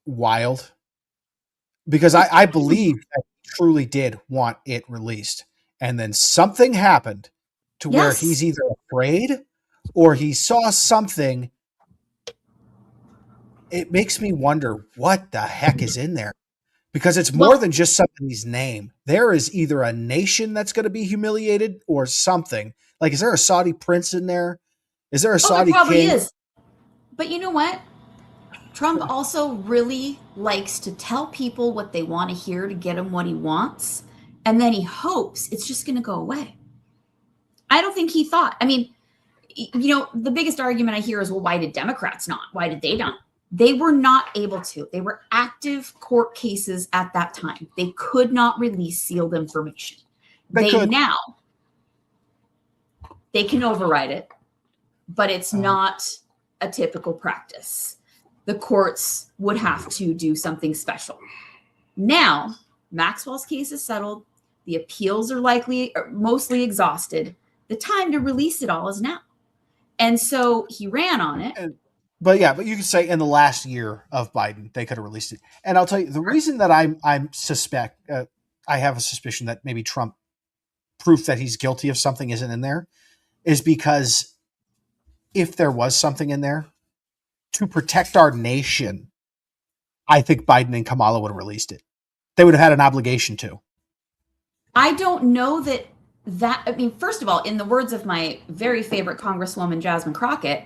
wild? Because I believe that he truly did want it released. And then something happened to where he's either afraid or he saw something. It makes me wonder what the heck is in there, because it's more than just somebody's name. There is either a nation that's going to be humiliated or something. Like, is there a Saudi prince in there? Is there a Saudi there probably king? Is. But you know what? Trump also really likes to tell people what they want to hear to get him what he wants. And then he hopes it's just going to go away. I don't think he thought. I mean, the biggest argument I hear is, well, why did Democrats not? Why did they not? They were not able to. They were active court cases at that time. They could not release sealed information. They now, they can override it, but it's not a typical practice. The courts would have to do something special. Now, Maxwell's case is settled. The appeals are mostly exhausted. The time to release it all is now. And so he ran on it. But you can say in the last year of Biden, they could have released it. And I'll tell you, the reason that I have a suspicion that maybe Trump proof that he's guilty of something isn't in there is because if there was something in there to protect our nation, I think Biden and Kamala would have released it. They would have had an obligation to. I don't know that, I mean, first of all, in the words of my very favorite Congresswoman, Jasmine Crockett,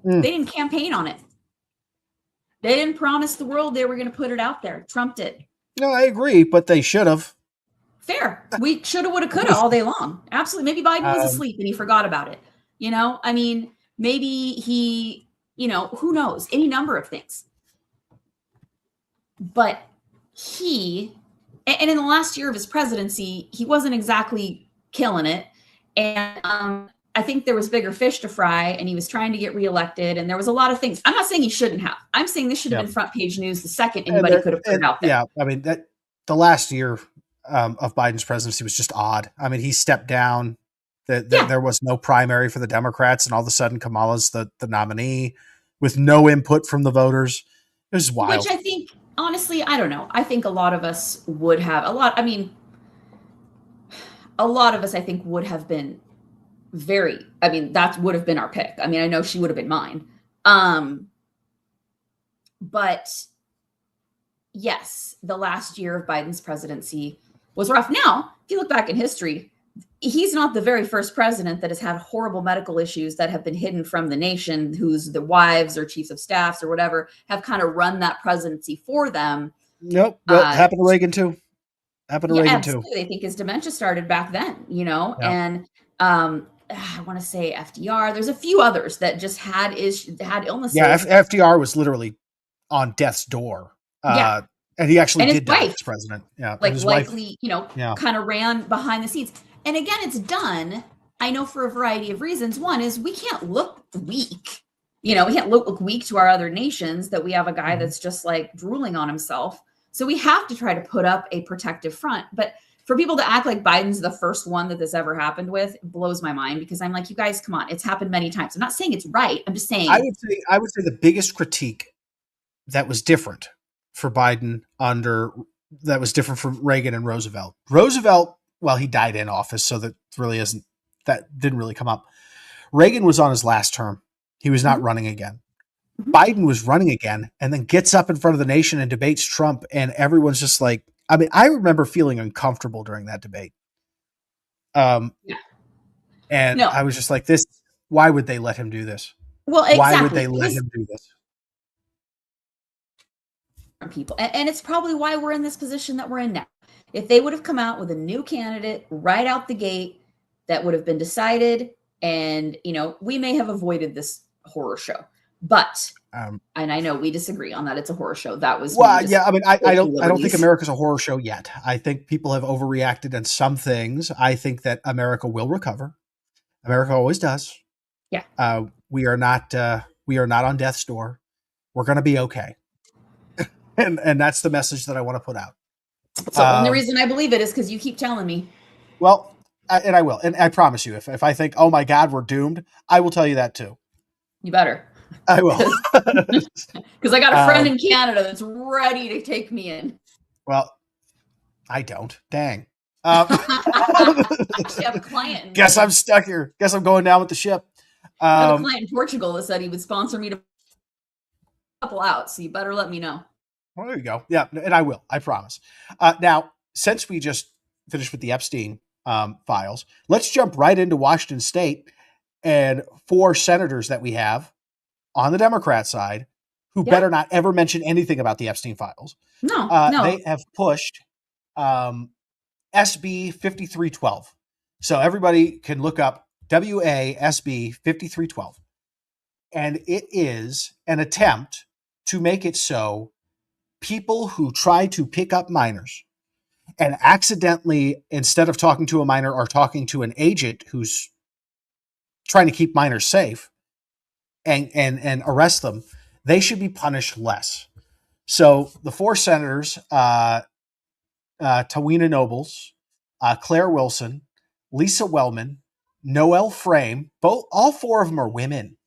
they didn't campaign on it. They didn't promise the world they were going to put it out there. Trump did. No, I agree, but they should have. Fair. We shoulda, woulda, coulda all day long. Absolutely. Maybe Biden was asleep and he forgot about it. I mean, maybe he, who knows? Any number of things. But and in the last year of his presidency, he wasn't exactly killing it. And I think there was bigger fish to fry, and he was trying to get reelected, and there was a lot of things. I'm not saying he shouldn't have. I'm saying this should have been front page news the second anybody could have put it out there. Yeah, I mean, the last year of Biden's presidency was just odd. I mean, he stepped down. There was no primary for the Democrats, and all of a sudden Kamala's the nominee with no input from the voters. It was wild. Which I think, honestly, I don't know. I think a lot of us would have, a lot of us, I think, would have been that would have been our pick. I mean, I know she would have been mine. But yes, the last year of Biden's presidency was rough. Now, if you look back in history, he's not the very first president that has had horrible medical issues that have been hidden from the nation, whose the wives or chiefs of staffs or whatever have kind of run that presidency for them. Nope. Happened to Reagan too. Reagan too. I think his dementia started back then, and I want to say FDR. There's a few others that just had illnesses. Yeah, FDR was literally on death's door. And he actually did die as president. Yeah, like likely, kind of ran behind the scenes. And again, it's done, I know, for a variety of reasons. One is we can't look weak. We can't look weak to our other nations that we have a guy that's just like drooling on himself. So we have to try to put up a protective front. But for people to act like Biden's the first one that this ever happened with blows my mind, because I'm like, you guys, come on. It's happened many times. I'm not saying it's right. I'm just saying. I would say the biggest critique that was different for Biden under that was different from Reagan and Roosevelt. Roosevelt, well, he died in office, so that didn't really come up. Reagan was on his last term. He was not Mhm. running again. Mhm. Biden was running again and then gets up in front of the nation and debates Trump, and everyone's just like, I mean, I remember feeling uncomfortable during that debate. Yeah. And No. I was just like, this, why would they let him do this? Well, Why would they exactly. let him do this? People. And it's probably why we're in this position that we're in now. If they would have come out with a new candidate right out the gate, that would have been decided. And, we may have avoided this horror show. But, and I know we disagree on that. It's a horror show. That was me Well, just yeah, I mean, I don't think liberties. America's a horror show yet. I think people have overreacted in some things. I think that America will recover. America always does. Yeah. We are not on death's door. We're going to be okay. And that's the message that I want to put out. So only reason I believe it is because you keep telling me. Well, and I will. And I promise you, if I think, oh my God, we're doomed, I will tell you that too. You better. I will. Because I got a friend in Canada that's ready to take me in. Well, I don't. Dang. Actually, I have a client. Guess I'm stuck here. Guess I'm going down with the ship. I have a client in Portugal that said he would sponsor me to couple out, so you better let me know. Well, there you go. Yeah, and I will. I promise. Now, since we just finished with the Epstein files, let's jump right into Washington State and 4 senators that we have on the Democrat side who better not ever mention anything about the Epstein files. No. They have pushed SB 5312. So everybody can look up WASB 5312. And it is an attempt to make it so people who try to pick up minors and accidentally, instead of talking to a minor, are talking to an agent who's trying to keep minors safe and arrest them, they should be punished less. So the 4 senators, Tawina Nobles, Claire Wilson, Lisa Wellman, Noel Frame, all 4 of them are women.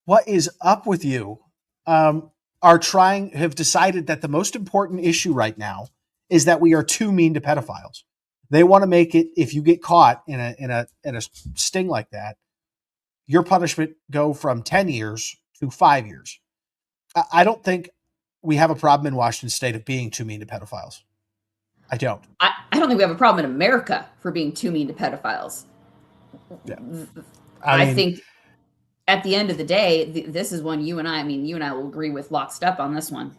What is up with you? Have decided that the most important issue right now is that we are too mean to pedophiles. They want to make it, if you get caught in a sting like that, your punishment go from 10 years to 5 years. I don't think we have a problem in Washington State of being too mean to pedophiles. I don't. I don't think we have a problem in America for being too mean to pedophiles. Yeah. I think at the end of the day, this is one you and I will agree with lockstep on this one.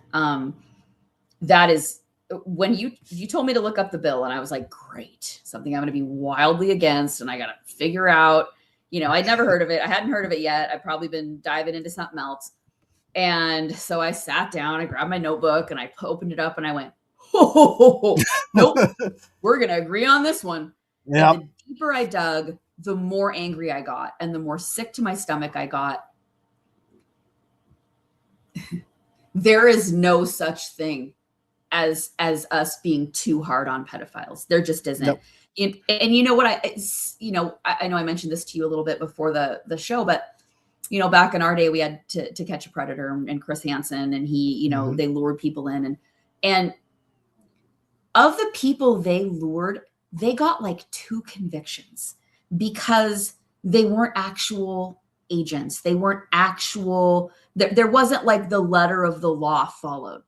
That is when you told me to look up the bill, and I was like, great, something I'm going to be wildly against, and I got to figure out, I'd never heard of it. I hadn't heard of it yet. I'd probably been diving into something else. And so I sat down, I grabbed my notebook, and I opened it up, and I went, oh, nope, we're going to agree on this one. Yeah. And the deeper I dug, the more angry I got and the more sick to my stomach I got. There is no such thing as us being too hard on pedophiles. There just isn't. Nope. And you know what? I know I mentioned this to you a little bit before the show, but back in our day, we had to catch a predator and Chris Hansen, and he, they lured people in, and of the people they lured, they got like 2 convictions because they weren't actual agents. They weren't actual, there wasn't like the letter of the law followed.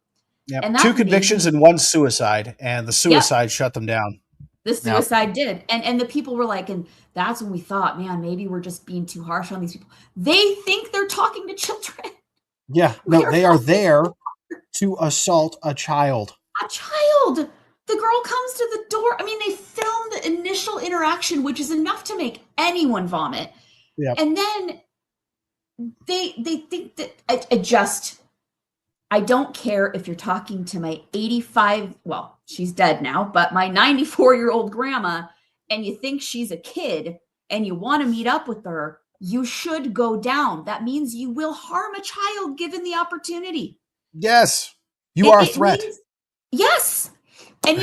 Yeah. And 2 convictions and 1 suicide, and the suicide shut them down. The suicide did. And the people were like, and that's when we thought, man, maybe we're just being too harsh on these people. They think they're talking to children. Yeah. No, they are there to assault a child. A child. The girl comes to the door. I mean, they film the initial interaction, which is enough to make anyone vomit. Yep. And then they think that I don't care if you're talking to my 85, well, she's dead now, but my 94-year-old grandma, and you think she's a kid and you want to meet up with her, you should go down. That means you will harm a child given the opportunity. Yes. You are a threat. Yes. And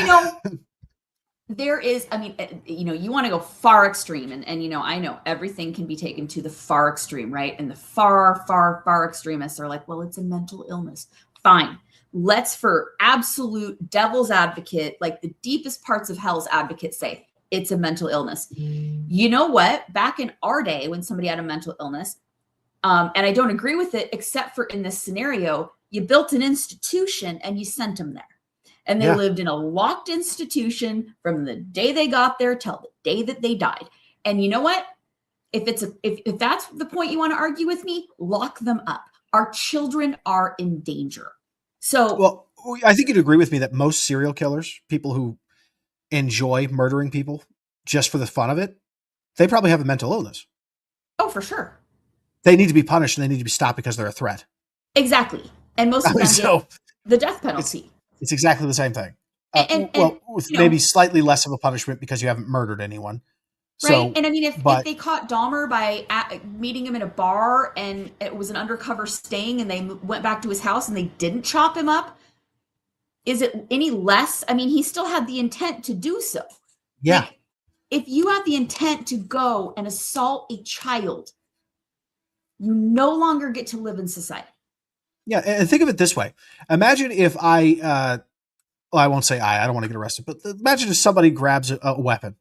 there is, I mean, you want to go far extreme, and I know everything can be taken to the far extreme, right? And the far extremists are like, well, it's a mental illness. Fine. Let's, for absolute devil's advocate, like the deepest parts of hell's advocate, say it's a mental illness. You know what? Back in our day, when somebody had a mental illness, and I don't agree with it, except for in this scenario, you built an institution and you sent them there. And they lived in a locked institution from the day they got there till the day that they died. And you know what? If that's the point you want to argue with me, lock them up. Our children are in danger. So, well, I think you'd agree with me that most serial killers, people who enjoy murdering people just for the fun of it, they probably have a mental illness. oh, for sure. They need to be punished and they need to be stopped because they're a threat. Exactly. And most of them get the death penalty. It's exactly the same thing. With maybe slightly less of a punishment because you haven't murdered anyone. Right. So, and I mean, if they caught Dahmer by meeting him in a bar and it was an undercover sting and they went back to his house and they didn't chop him up, is it any less? I mean, he still had the intent to do so. Yeah. Like, if you have the intent to go and assault a child, you no longer get to live in society. Yeah, and think of it this way. Imagine if I won't say I don't want to get arrested, but imagine if somebody grabs a weapon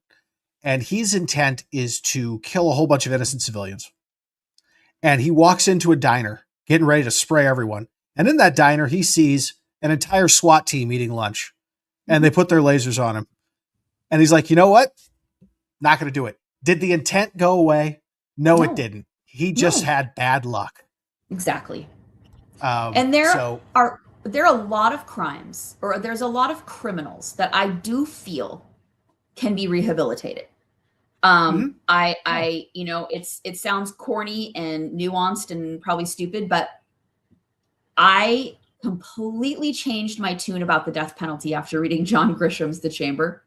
and his intent is to kill a whole bunch of innocent civilians. And he walks into a diner getting ready to spray everyone. And in that diner, he sees an entire SWAT team eating lunch and they put their lasers on him. And he's like, you know what? Not going to do it. Did the intent go away? No, it didn't. He just had bad luck. Exactly. And there are a lot of crimes, or there's a lot of criminals that I do feel can be rehabilitated. It sounds corny and nuanced and probably stupid, but I completely changed my tune about the death penalty after reading John Grisham's The Chamber.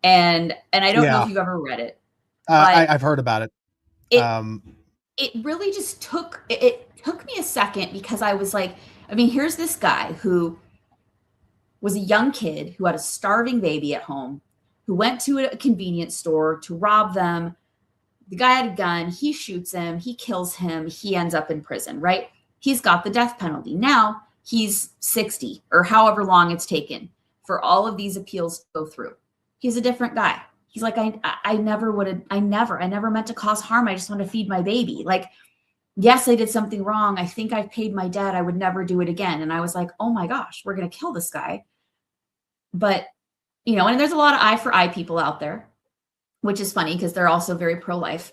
And I don't know if you've ever read it. I've heard about it. It really just took me a second, because I was like, I mean, here's this guy who was a young kid who had a starving baby at home, who went to a convenience store to rob them. The guy had a gun. He shoots him. He kills him. He ends up in prison, right? He's got the death penalty. Now he's 60 or however long it's taken for all of these appeals to go through. He's a different guy. He's like, I never meant to cause harm. I just want to feed my baby. Like, yes, I did something wrong. I think I've paid my debt. I would never do it again. And I was like, oh my gosh, we're going to kill this guy. But, and there's a lot of eye for eye people out there, which is funny because they're also very pro-life.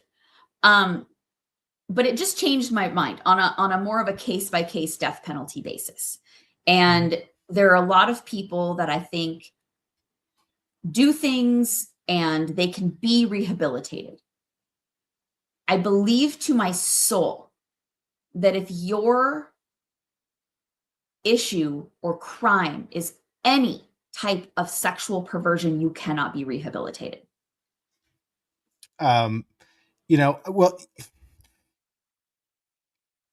But it just changed my mind on a more of a case-by-case death penalty basis. And there are a lot of people that I think do things and they can be rehabilitated. I believe to my soul that if your issue or crime is any type of sexual perversion, you cannot be rehabilitated.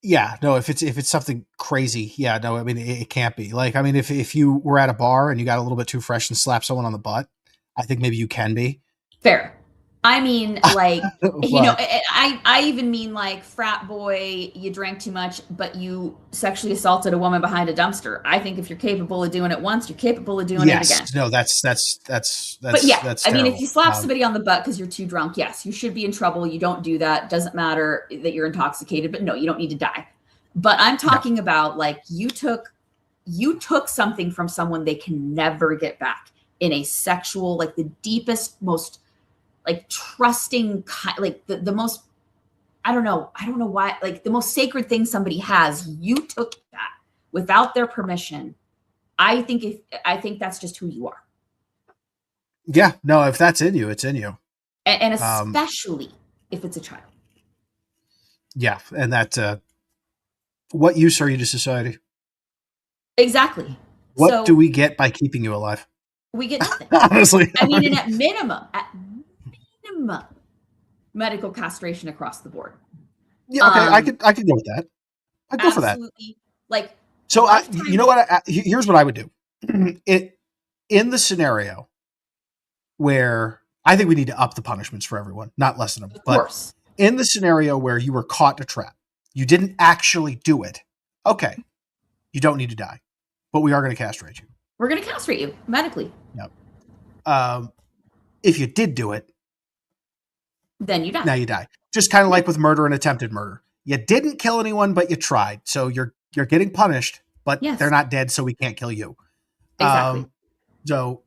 Yeah, no, if it's something crazy, yeah, no, I mean, it can't be. Like, I mean, if you were at a bar and you got a little bit too fresh and slapped someone on the butt, I think maybe you can be. Fair. I mean, like, I even mean like frat boy, you drank too much, but you sexually assaulted a woman behind a dumpster. I think if you're capable of doing it once, you're capable of doing it again. No, that's but yeah, that's I mean, if you slap somebody on the butt because you're too drunk, yes, you should be in trouble. You don't do that. Doesn't matter that you're intoxicated, but no, you don't need to die. But I'm talking about like you took something from someone they can never get back in a sexual, like the deepest, most like trusting, like the most, I don't know why, like the most sacred thing somebody has, you took that without their permission. I think that's just who you are. Yeah, no, if that's in you, it's in you. And especially if it's a child. Yeah. And that, what use are you to society? Exactly. What do we get by keeping you alive? We get nothing. Honestly. I mean, and at minimum, medical castration across the board. Yeah, okay, I could go with that. I'd go for that. Like, so you know what? Here's what I would do. In the scenario where I think we need to up the punishments for everyone, not lessen them. Of But course. in the scenario where you were caught in a trap, you didn't actually do it. Okay, you don't need to die, but we are going to castrate you. We're going to castrate you medically. Yep. If you did do it, then you die. now you die. Just kind of like with murder and attempted murder. You didn't kill anyone, but you tried. So you're getting punished, but Yes. they're not dead, so we can't kill you. Exactly. So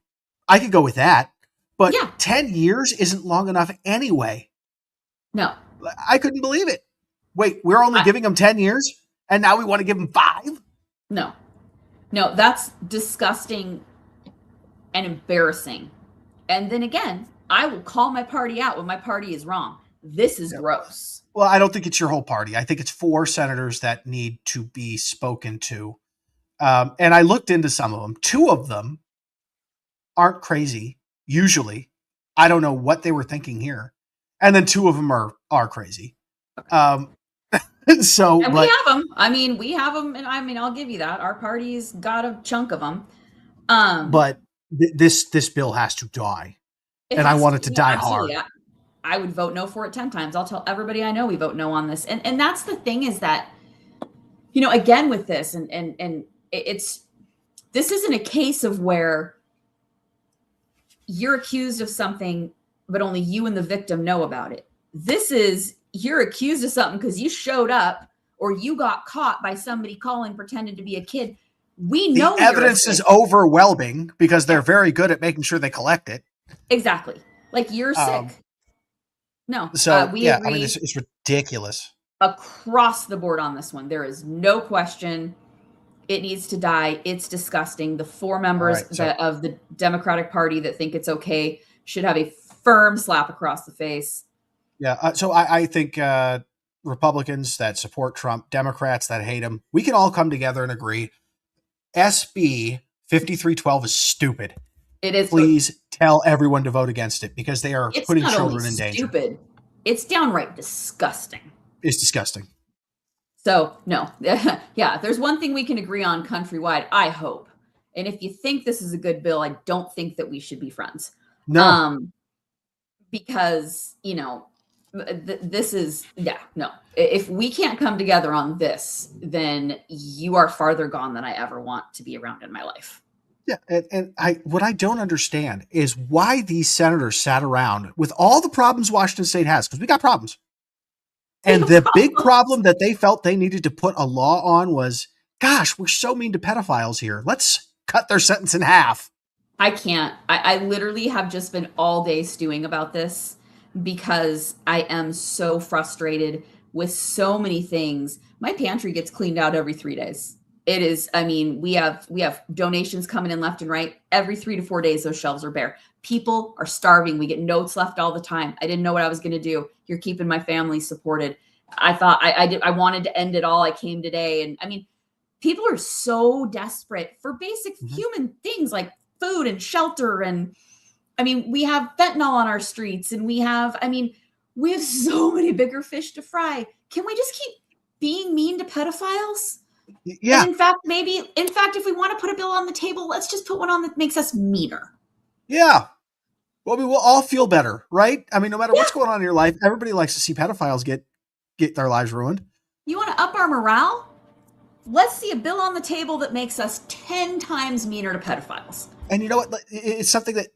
I could go with that, but Yeah. 10 years isn't long enough anyway. No. I couldn't believe it. Wait, we're only giving them 10 years, and now we want to give them 5? No, that's disgusting and embarrassing. And then again, I will call my party out when my party is wrong. This is gross. Well, I don't think it's your whole party. I think it's 4 senators that need to be spoken to. And I looked into some of them. 2 of them aren't crazy, usually. I don't know what they were thinking here. And then 2 of them are crazy. So, and we have them. I mean, we have them, and I mean, I'll give you that. Our party's got a chunk of them. But this bill has to die, and I want it to die hard. I would vote no for it 10 times. I'll tell everybody I know we vote no on this. And that's the thing is that, again with this, and this isn't a case of where you're accused of something, but only you and the victim know about it. This is, you're accused of something because you showed up or you got caught by somebody calling, pretending to be a kid. We know the evidence is overwhelming because they're very good at making sure they collect it. Exactly. Like, you're sick. No. So we agree. I mean, it's ridiculous. Across the board on this one. There is no question. It needs to die. It's disgusting. The 4 members of the Democratic Party that think it's okay should have a firm slap across the face. Yeah. So I think Republicans that support Trump, Democrats that hate him, we can all come together and agree SB 5312 is stupid. It is. Please tell everyone to vote against it because they are putting children in danger. Stupid. It's downright disgusting. It's disgusting. So, no. Yeah, if there's one thing we can agree on countrywide, I hope. And if you think this is a good bill, I don't think that we should be friends. No. Because, this is, no. If we can't come together on this, then you are farther gone than I ever want to be around in my life. Yeah, and what I don't understand is why these senators sat around with all the problems Washington State has, because we got problems. And the big problem that they felt they needed to put a law on was, gosh, we're so mean to pedophiles here. Let's cut their sentence in half. I can't. I literally have just been all day stewing about this because I am so frustrated with so many things. My pantry gets cleaned out every 3 days. It is, I mean, we have donations coming in left and right. Every 3 to 4 days, those shelves are bare. People are starving. We get notes left all the time. I didn't know what I was going to do. You're keeping my family supported. I thought I wanted to end it all. I came today. And I mean, people are so desperate for basic human things like food and shelter. And I mean, we have fentanyl on our streets and we have so many bigger fish to fry. Can we just keep being mean to pedophiles? Yeah. And in fact, if we want to put a bill on the table, let's just put one on that makes us meaner. Yeah. Well, we will all feel better, right? I mean, no matter what's going on in your life, everybody likes to see pedophiles get their lives ruined. You want to up our morale? Let's see a bill on the table that makes us 10 times meaner to pedophiles. And you know what? It's something that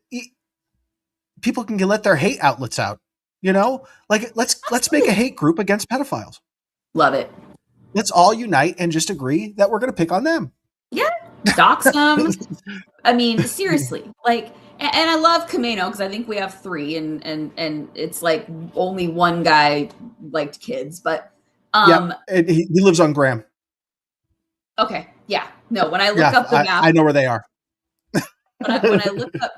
people can let their hate outlets out. Like let's make a hate group against pedophiles. Love it. Let's all unite and just agree that we're going to pick on them. Yeah. Dox them. I mean, seriously. Like, and I love Kameno because I think we have 3 and it's like only one guy liked kids, but and he lives on Graham. Okay. Yeah. No, when I look up the map, I know where they are. when I look up,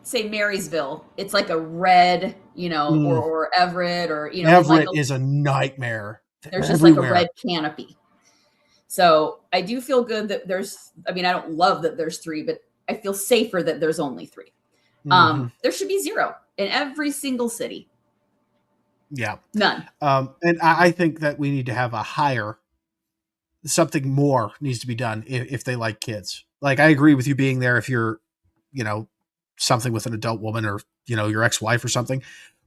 say, Marysville, it's like a red, or Everett or, Everett is a nightmare. There's just like a red canopy. So I do feel good that I don't love that there's 3, but I feel safer that there's only 3. There should be 0 in every single city. Yeah. None. And I think that we need to have something more needs to be done if they like kids. Like, I agree with you being there if you're, something with an adult woman or, your ex-wife or something.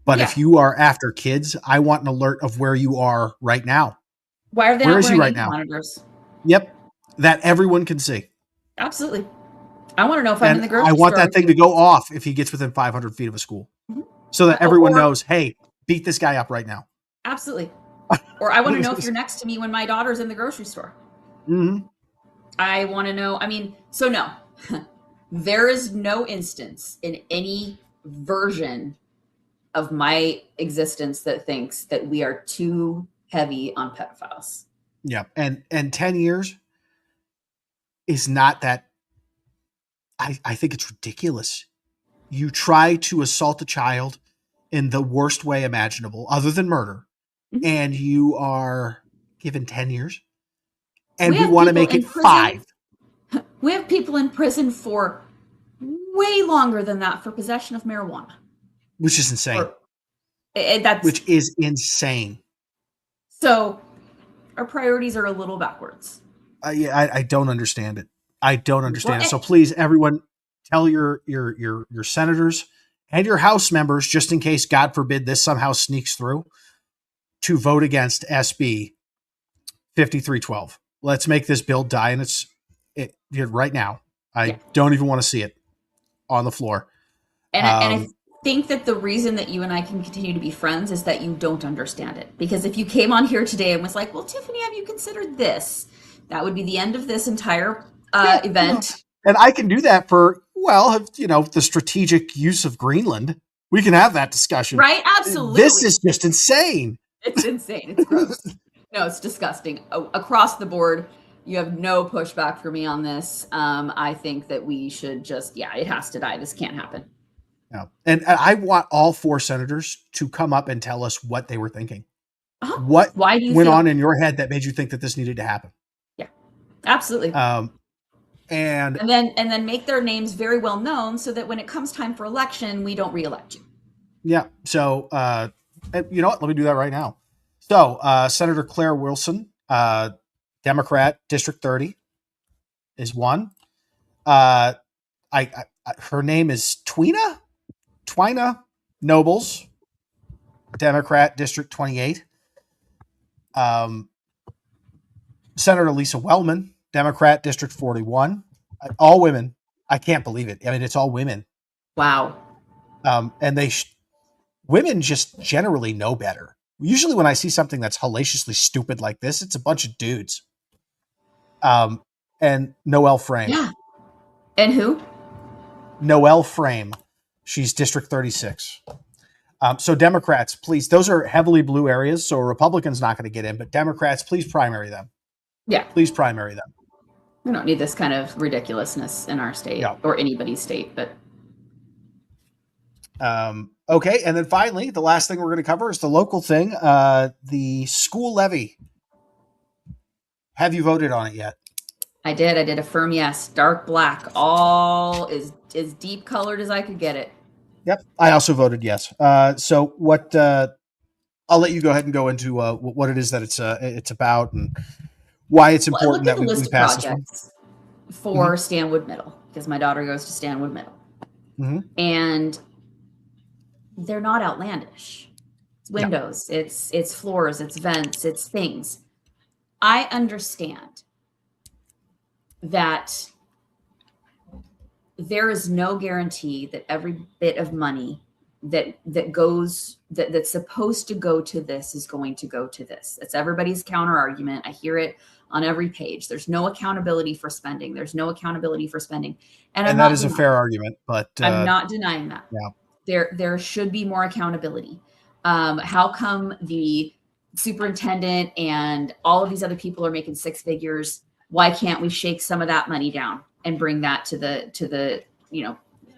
But Yeah. if you are after kids, I want an alert of where you are right now. Why are they Where not is he wearing right ankle now? monitors? Yep. That everyone can see. Absolutely. I want to know if I'm in And the I grocery want store that with thing you. to go off if he gets within 500 feet of a school, Mhm. so that everyone Or knows, hey, beat this guy up right now. absolutely. Or I want to know if you're next to me when my daughter's in the grocery store. Mm-hmm. I want to know. So no, there is no instance in any version of my existence that thinks that we are too heavy on pedophiles. Yeah. And 10 years is not that. I think it's ridiculous. You try to assault a child in the worst way imaginable, other than murder, Mhm. and you are given 10 years, and We we have want to people make in it prison. 5, We have people in prison for way longer than that for possession of marijuana. which is insane. Or that's Which is insane. so our priorities are a little backwards. I don't understand it. I don't Well, understand it. So please, everyone, tell your senators and your House members, just in case, God forbid, this somehow sneaks through, to vote against SB 5312. Let's make this bill die, and right now. yeah. I don't even want to see it on the floor. And I think that the reason that you and I can continue to be friends is that you don't understand it. Because if you came on here today and was like, well, Tiffany, have you considered this? That would be the end of this entire Yeah, event. and I can do that for, the strategic use of Greenland. We can have that discussion. Right? This Absolutely. is just insane. It's insane. It's gross. No, it's disgusting. Across the board, you have no pushback for me on this. I think that we should just, it has to die. This can't happen. No. And I want all 4 senators to come up and tell us what they were thinking. Uh-huh. What Why do you went feel? on in your head that made you think that this needed to happen? Yeah, absolutely. And then make their names very well known so that when it comes time for election, we don't reelect you. yeah. So, you know what? Let me do that right now. So, Senator Claire Wilson, Democrat, District 30, is one. Her name is Twina Nobles, Democrat, District 28. Senator Lisa Wellman, Democrat, District 41. All women. I can't believe it. I mean, it's all women. Wow. And women just generally know better. Usually when I see something that's hellaciously stupid like this, it's a bunch of dudes. And Noelle Frame. Yeah. And who? Noelle Frame. She's District 36. So Democrats, please, those are heavily blue areas, so a Republican's not going to get in, but Democrats, please primary them. Yeah. Please primary them. We don't need this kind of ridiculousness in our state or anybody's state, but. Okay, and then finally, the last thing we're going to cover is the local thing, the school levy. Have you voted on it yet? I did a firm yes, dark black, all as deep colored as I could get it. Yep, I also voted yes. So what? I'll let you go ahead and go into what it is that it's about and why it's important that we pass this one. For Stanwood Middle, because my daughter goes to Stanwood Middle, and they're not outlandish. It's windows, it's floors, it's vents, it's things. I understand that there is no guarantee that every bit of money that's supposed to go to this is going to go to this. It's everybody's counter argument. I hear it on every page. There's no accountability for spending. There's no accountability for spending. And that is a fair argument, but I'm not denying that. Yeah. There should be more accountability. How come the superintendent and all of these other people are making 6 figures? Why can't we shake some of that money down and bring that to the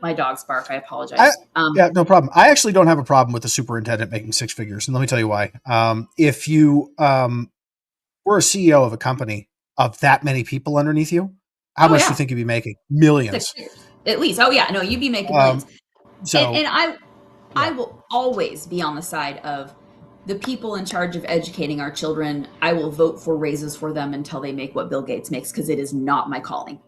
my dog's bark. I apologize. Yeah, no problem. I actually don't have a problem with the superintendent making 6 figures, and let me tell you why. If you were a CEO of a company of that many people underneath you, how much do you think you'd be making? Millions, at least. Oh yeah, no, you'd be making millions. So, and I will always be on the side of the people in charge of educating our children. I will vote for raises for them until they make what Bill Gates makes, because it is not my calling.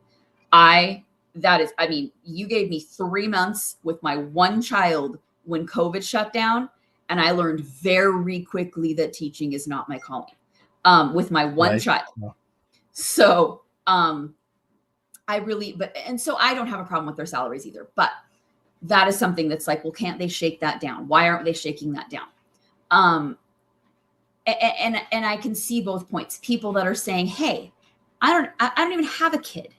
I that is, I mean, you gave me 3 months with my one child when COVID shut down, and I learned very quickly that teaching is not my calling, with my one Right. child. No. So, I really, and so I don't have a problem with their salaries either, but that is something that's like, well, can't they shake that down? Why aren't they shaking that down? And I can see both points. People that are saying, hey, I don't even have a kid.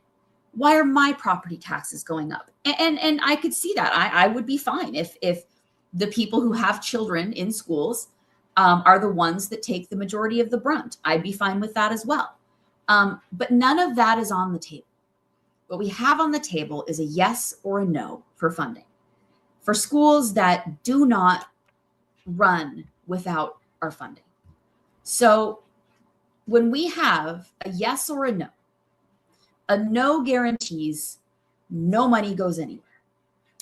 Why are my property taxes going up? And I could see that. I would be fine if the people who have children in schools are the ones that take the majority of the brunt. I'd be fine with that as well. But none of that is on the table. What we have on the table is a yes or a no for funding for schools that do not run without our funding. So when we have a yes or a no guarantees no money goes anywhere.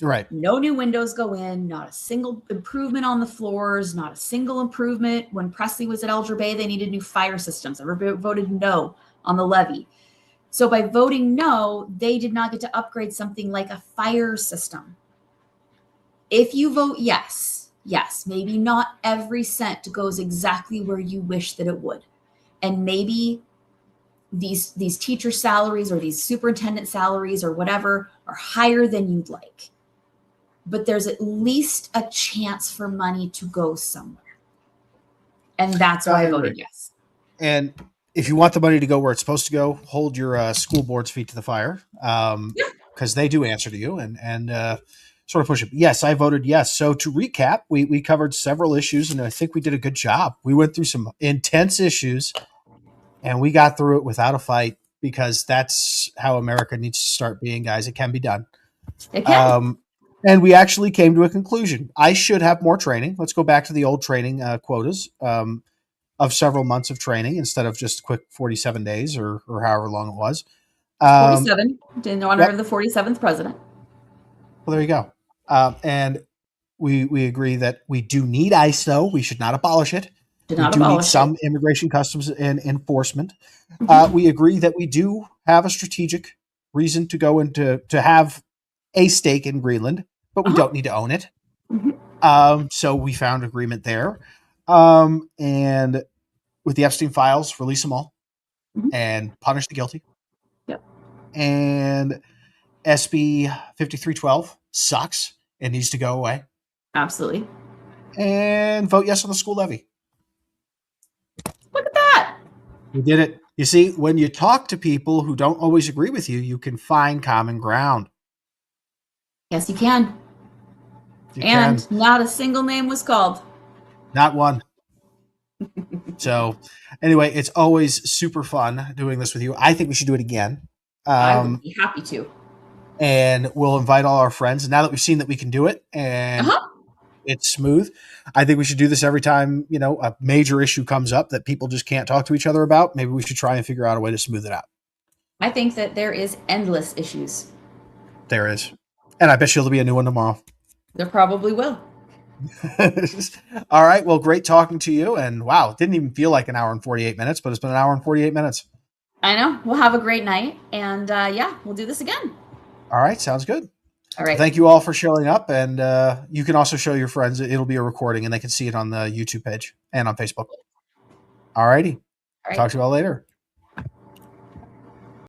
Right. No new windows go in, not a single improvement on the floors, not a single improvement. When Presley was at Elger Bay, they needed new fire systems. Everybody voted no on the levy. So by voting no, they did not get to upgrade something like a fire system. If you vote yes, maybe not every cent goes exactly where you wish that it would. And maybe these teacher salaries or these superintendent salaries or whatever are higher than you'd like. But there's at least a chance for money to go somewhere. And that's why I voted yes. And if you want the money to go where it's supposed to go, hold your school board's feet to the fire, because they do answer to you, and sort of push it. Yes, I voted yes. So to recap, we covered several issues, and I think we did a good job. We went through some intense issues, and we got through it without a fight, because that's how America needs to start being, guys. It can be done. It can. And we actually came to a conclusion. I should have more training. Let's go back to the old training quotas. Of several months of training instead of just quick 47 days or however long it was. 47 in honor of the 47th president. Well, there you go. And we agree that we do need ICE, though. We should not abolish it. We do need some immigration, customs, and enforcement. We agree that we do have a strategic reason to go into to have a stake in Greenland, but we don't need to own it. So we found agreement there. And with the Epstein files, release them all and punish the guilty. Yep. And SB 5312 sucks. It needs to go away. Absolutely. And vote yes on the school levy. Look at that. We did it. You see, when you talk to people who don't always agree with you, you can find common ground. Yes, you can. Not a single name was called. Not one. So anyway, it's always super fun doing this with you. I think we should do it again. I would be happy to. And we'll invite all our friends. Now that we've seen that we can do it and it's smooth, I think we should do this every time, a major issue comes up that people just can't talk to each other about. Maybe we should try and figure out a way to smooth it out. I think that there is endless issues. There is. And I bet you there'll be a new one tomorrow. There probably will. All right. Well, great talking to you. And wow, it didn't even feel like an hour and 48 minutes, but it's been an hour and 48 minutes. I know. We'll have a great night. And we'll do this again. All right. Sounds good. All right. Thank you all for showing up. And you can also show your friends. It'll be a recording and they can see it on the YouTube page and on Facebook. All righty. Talk to you all later.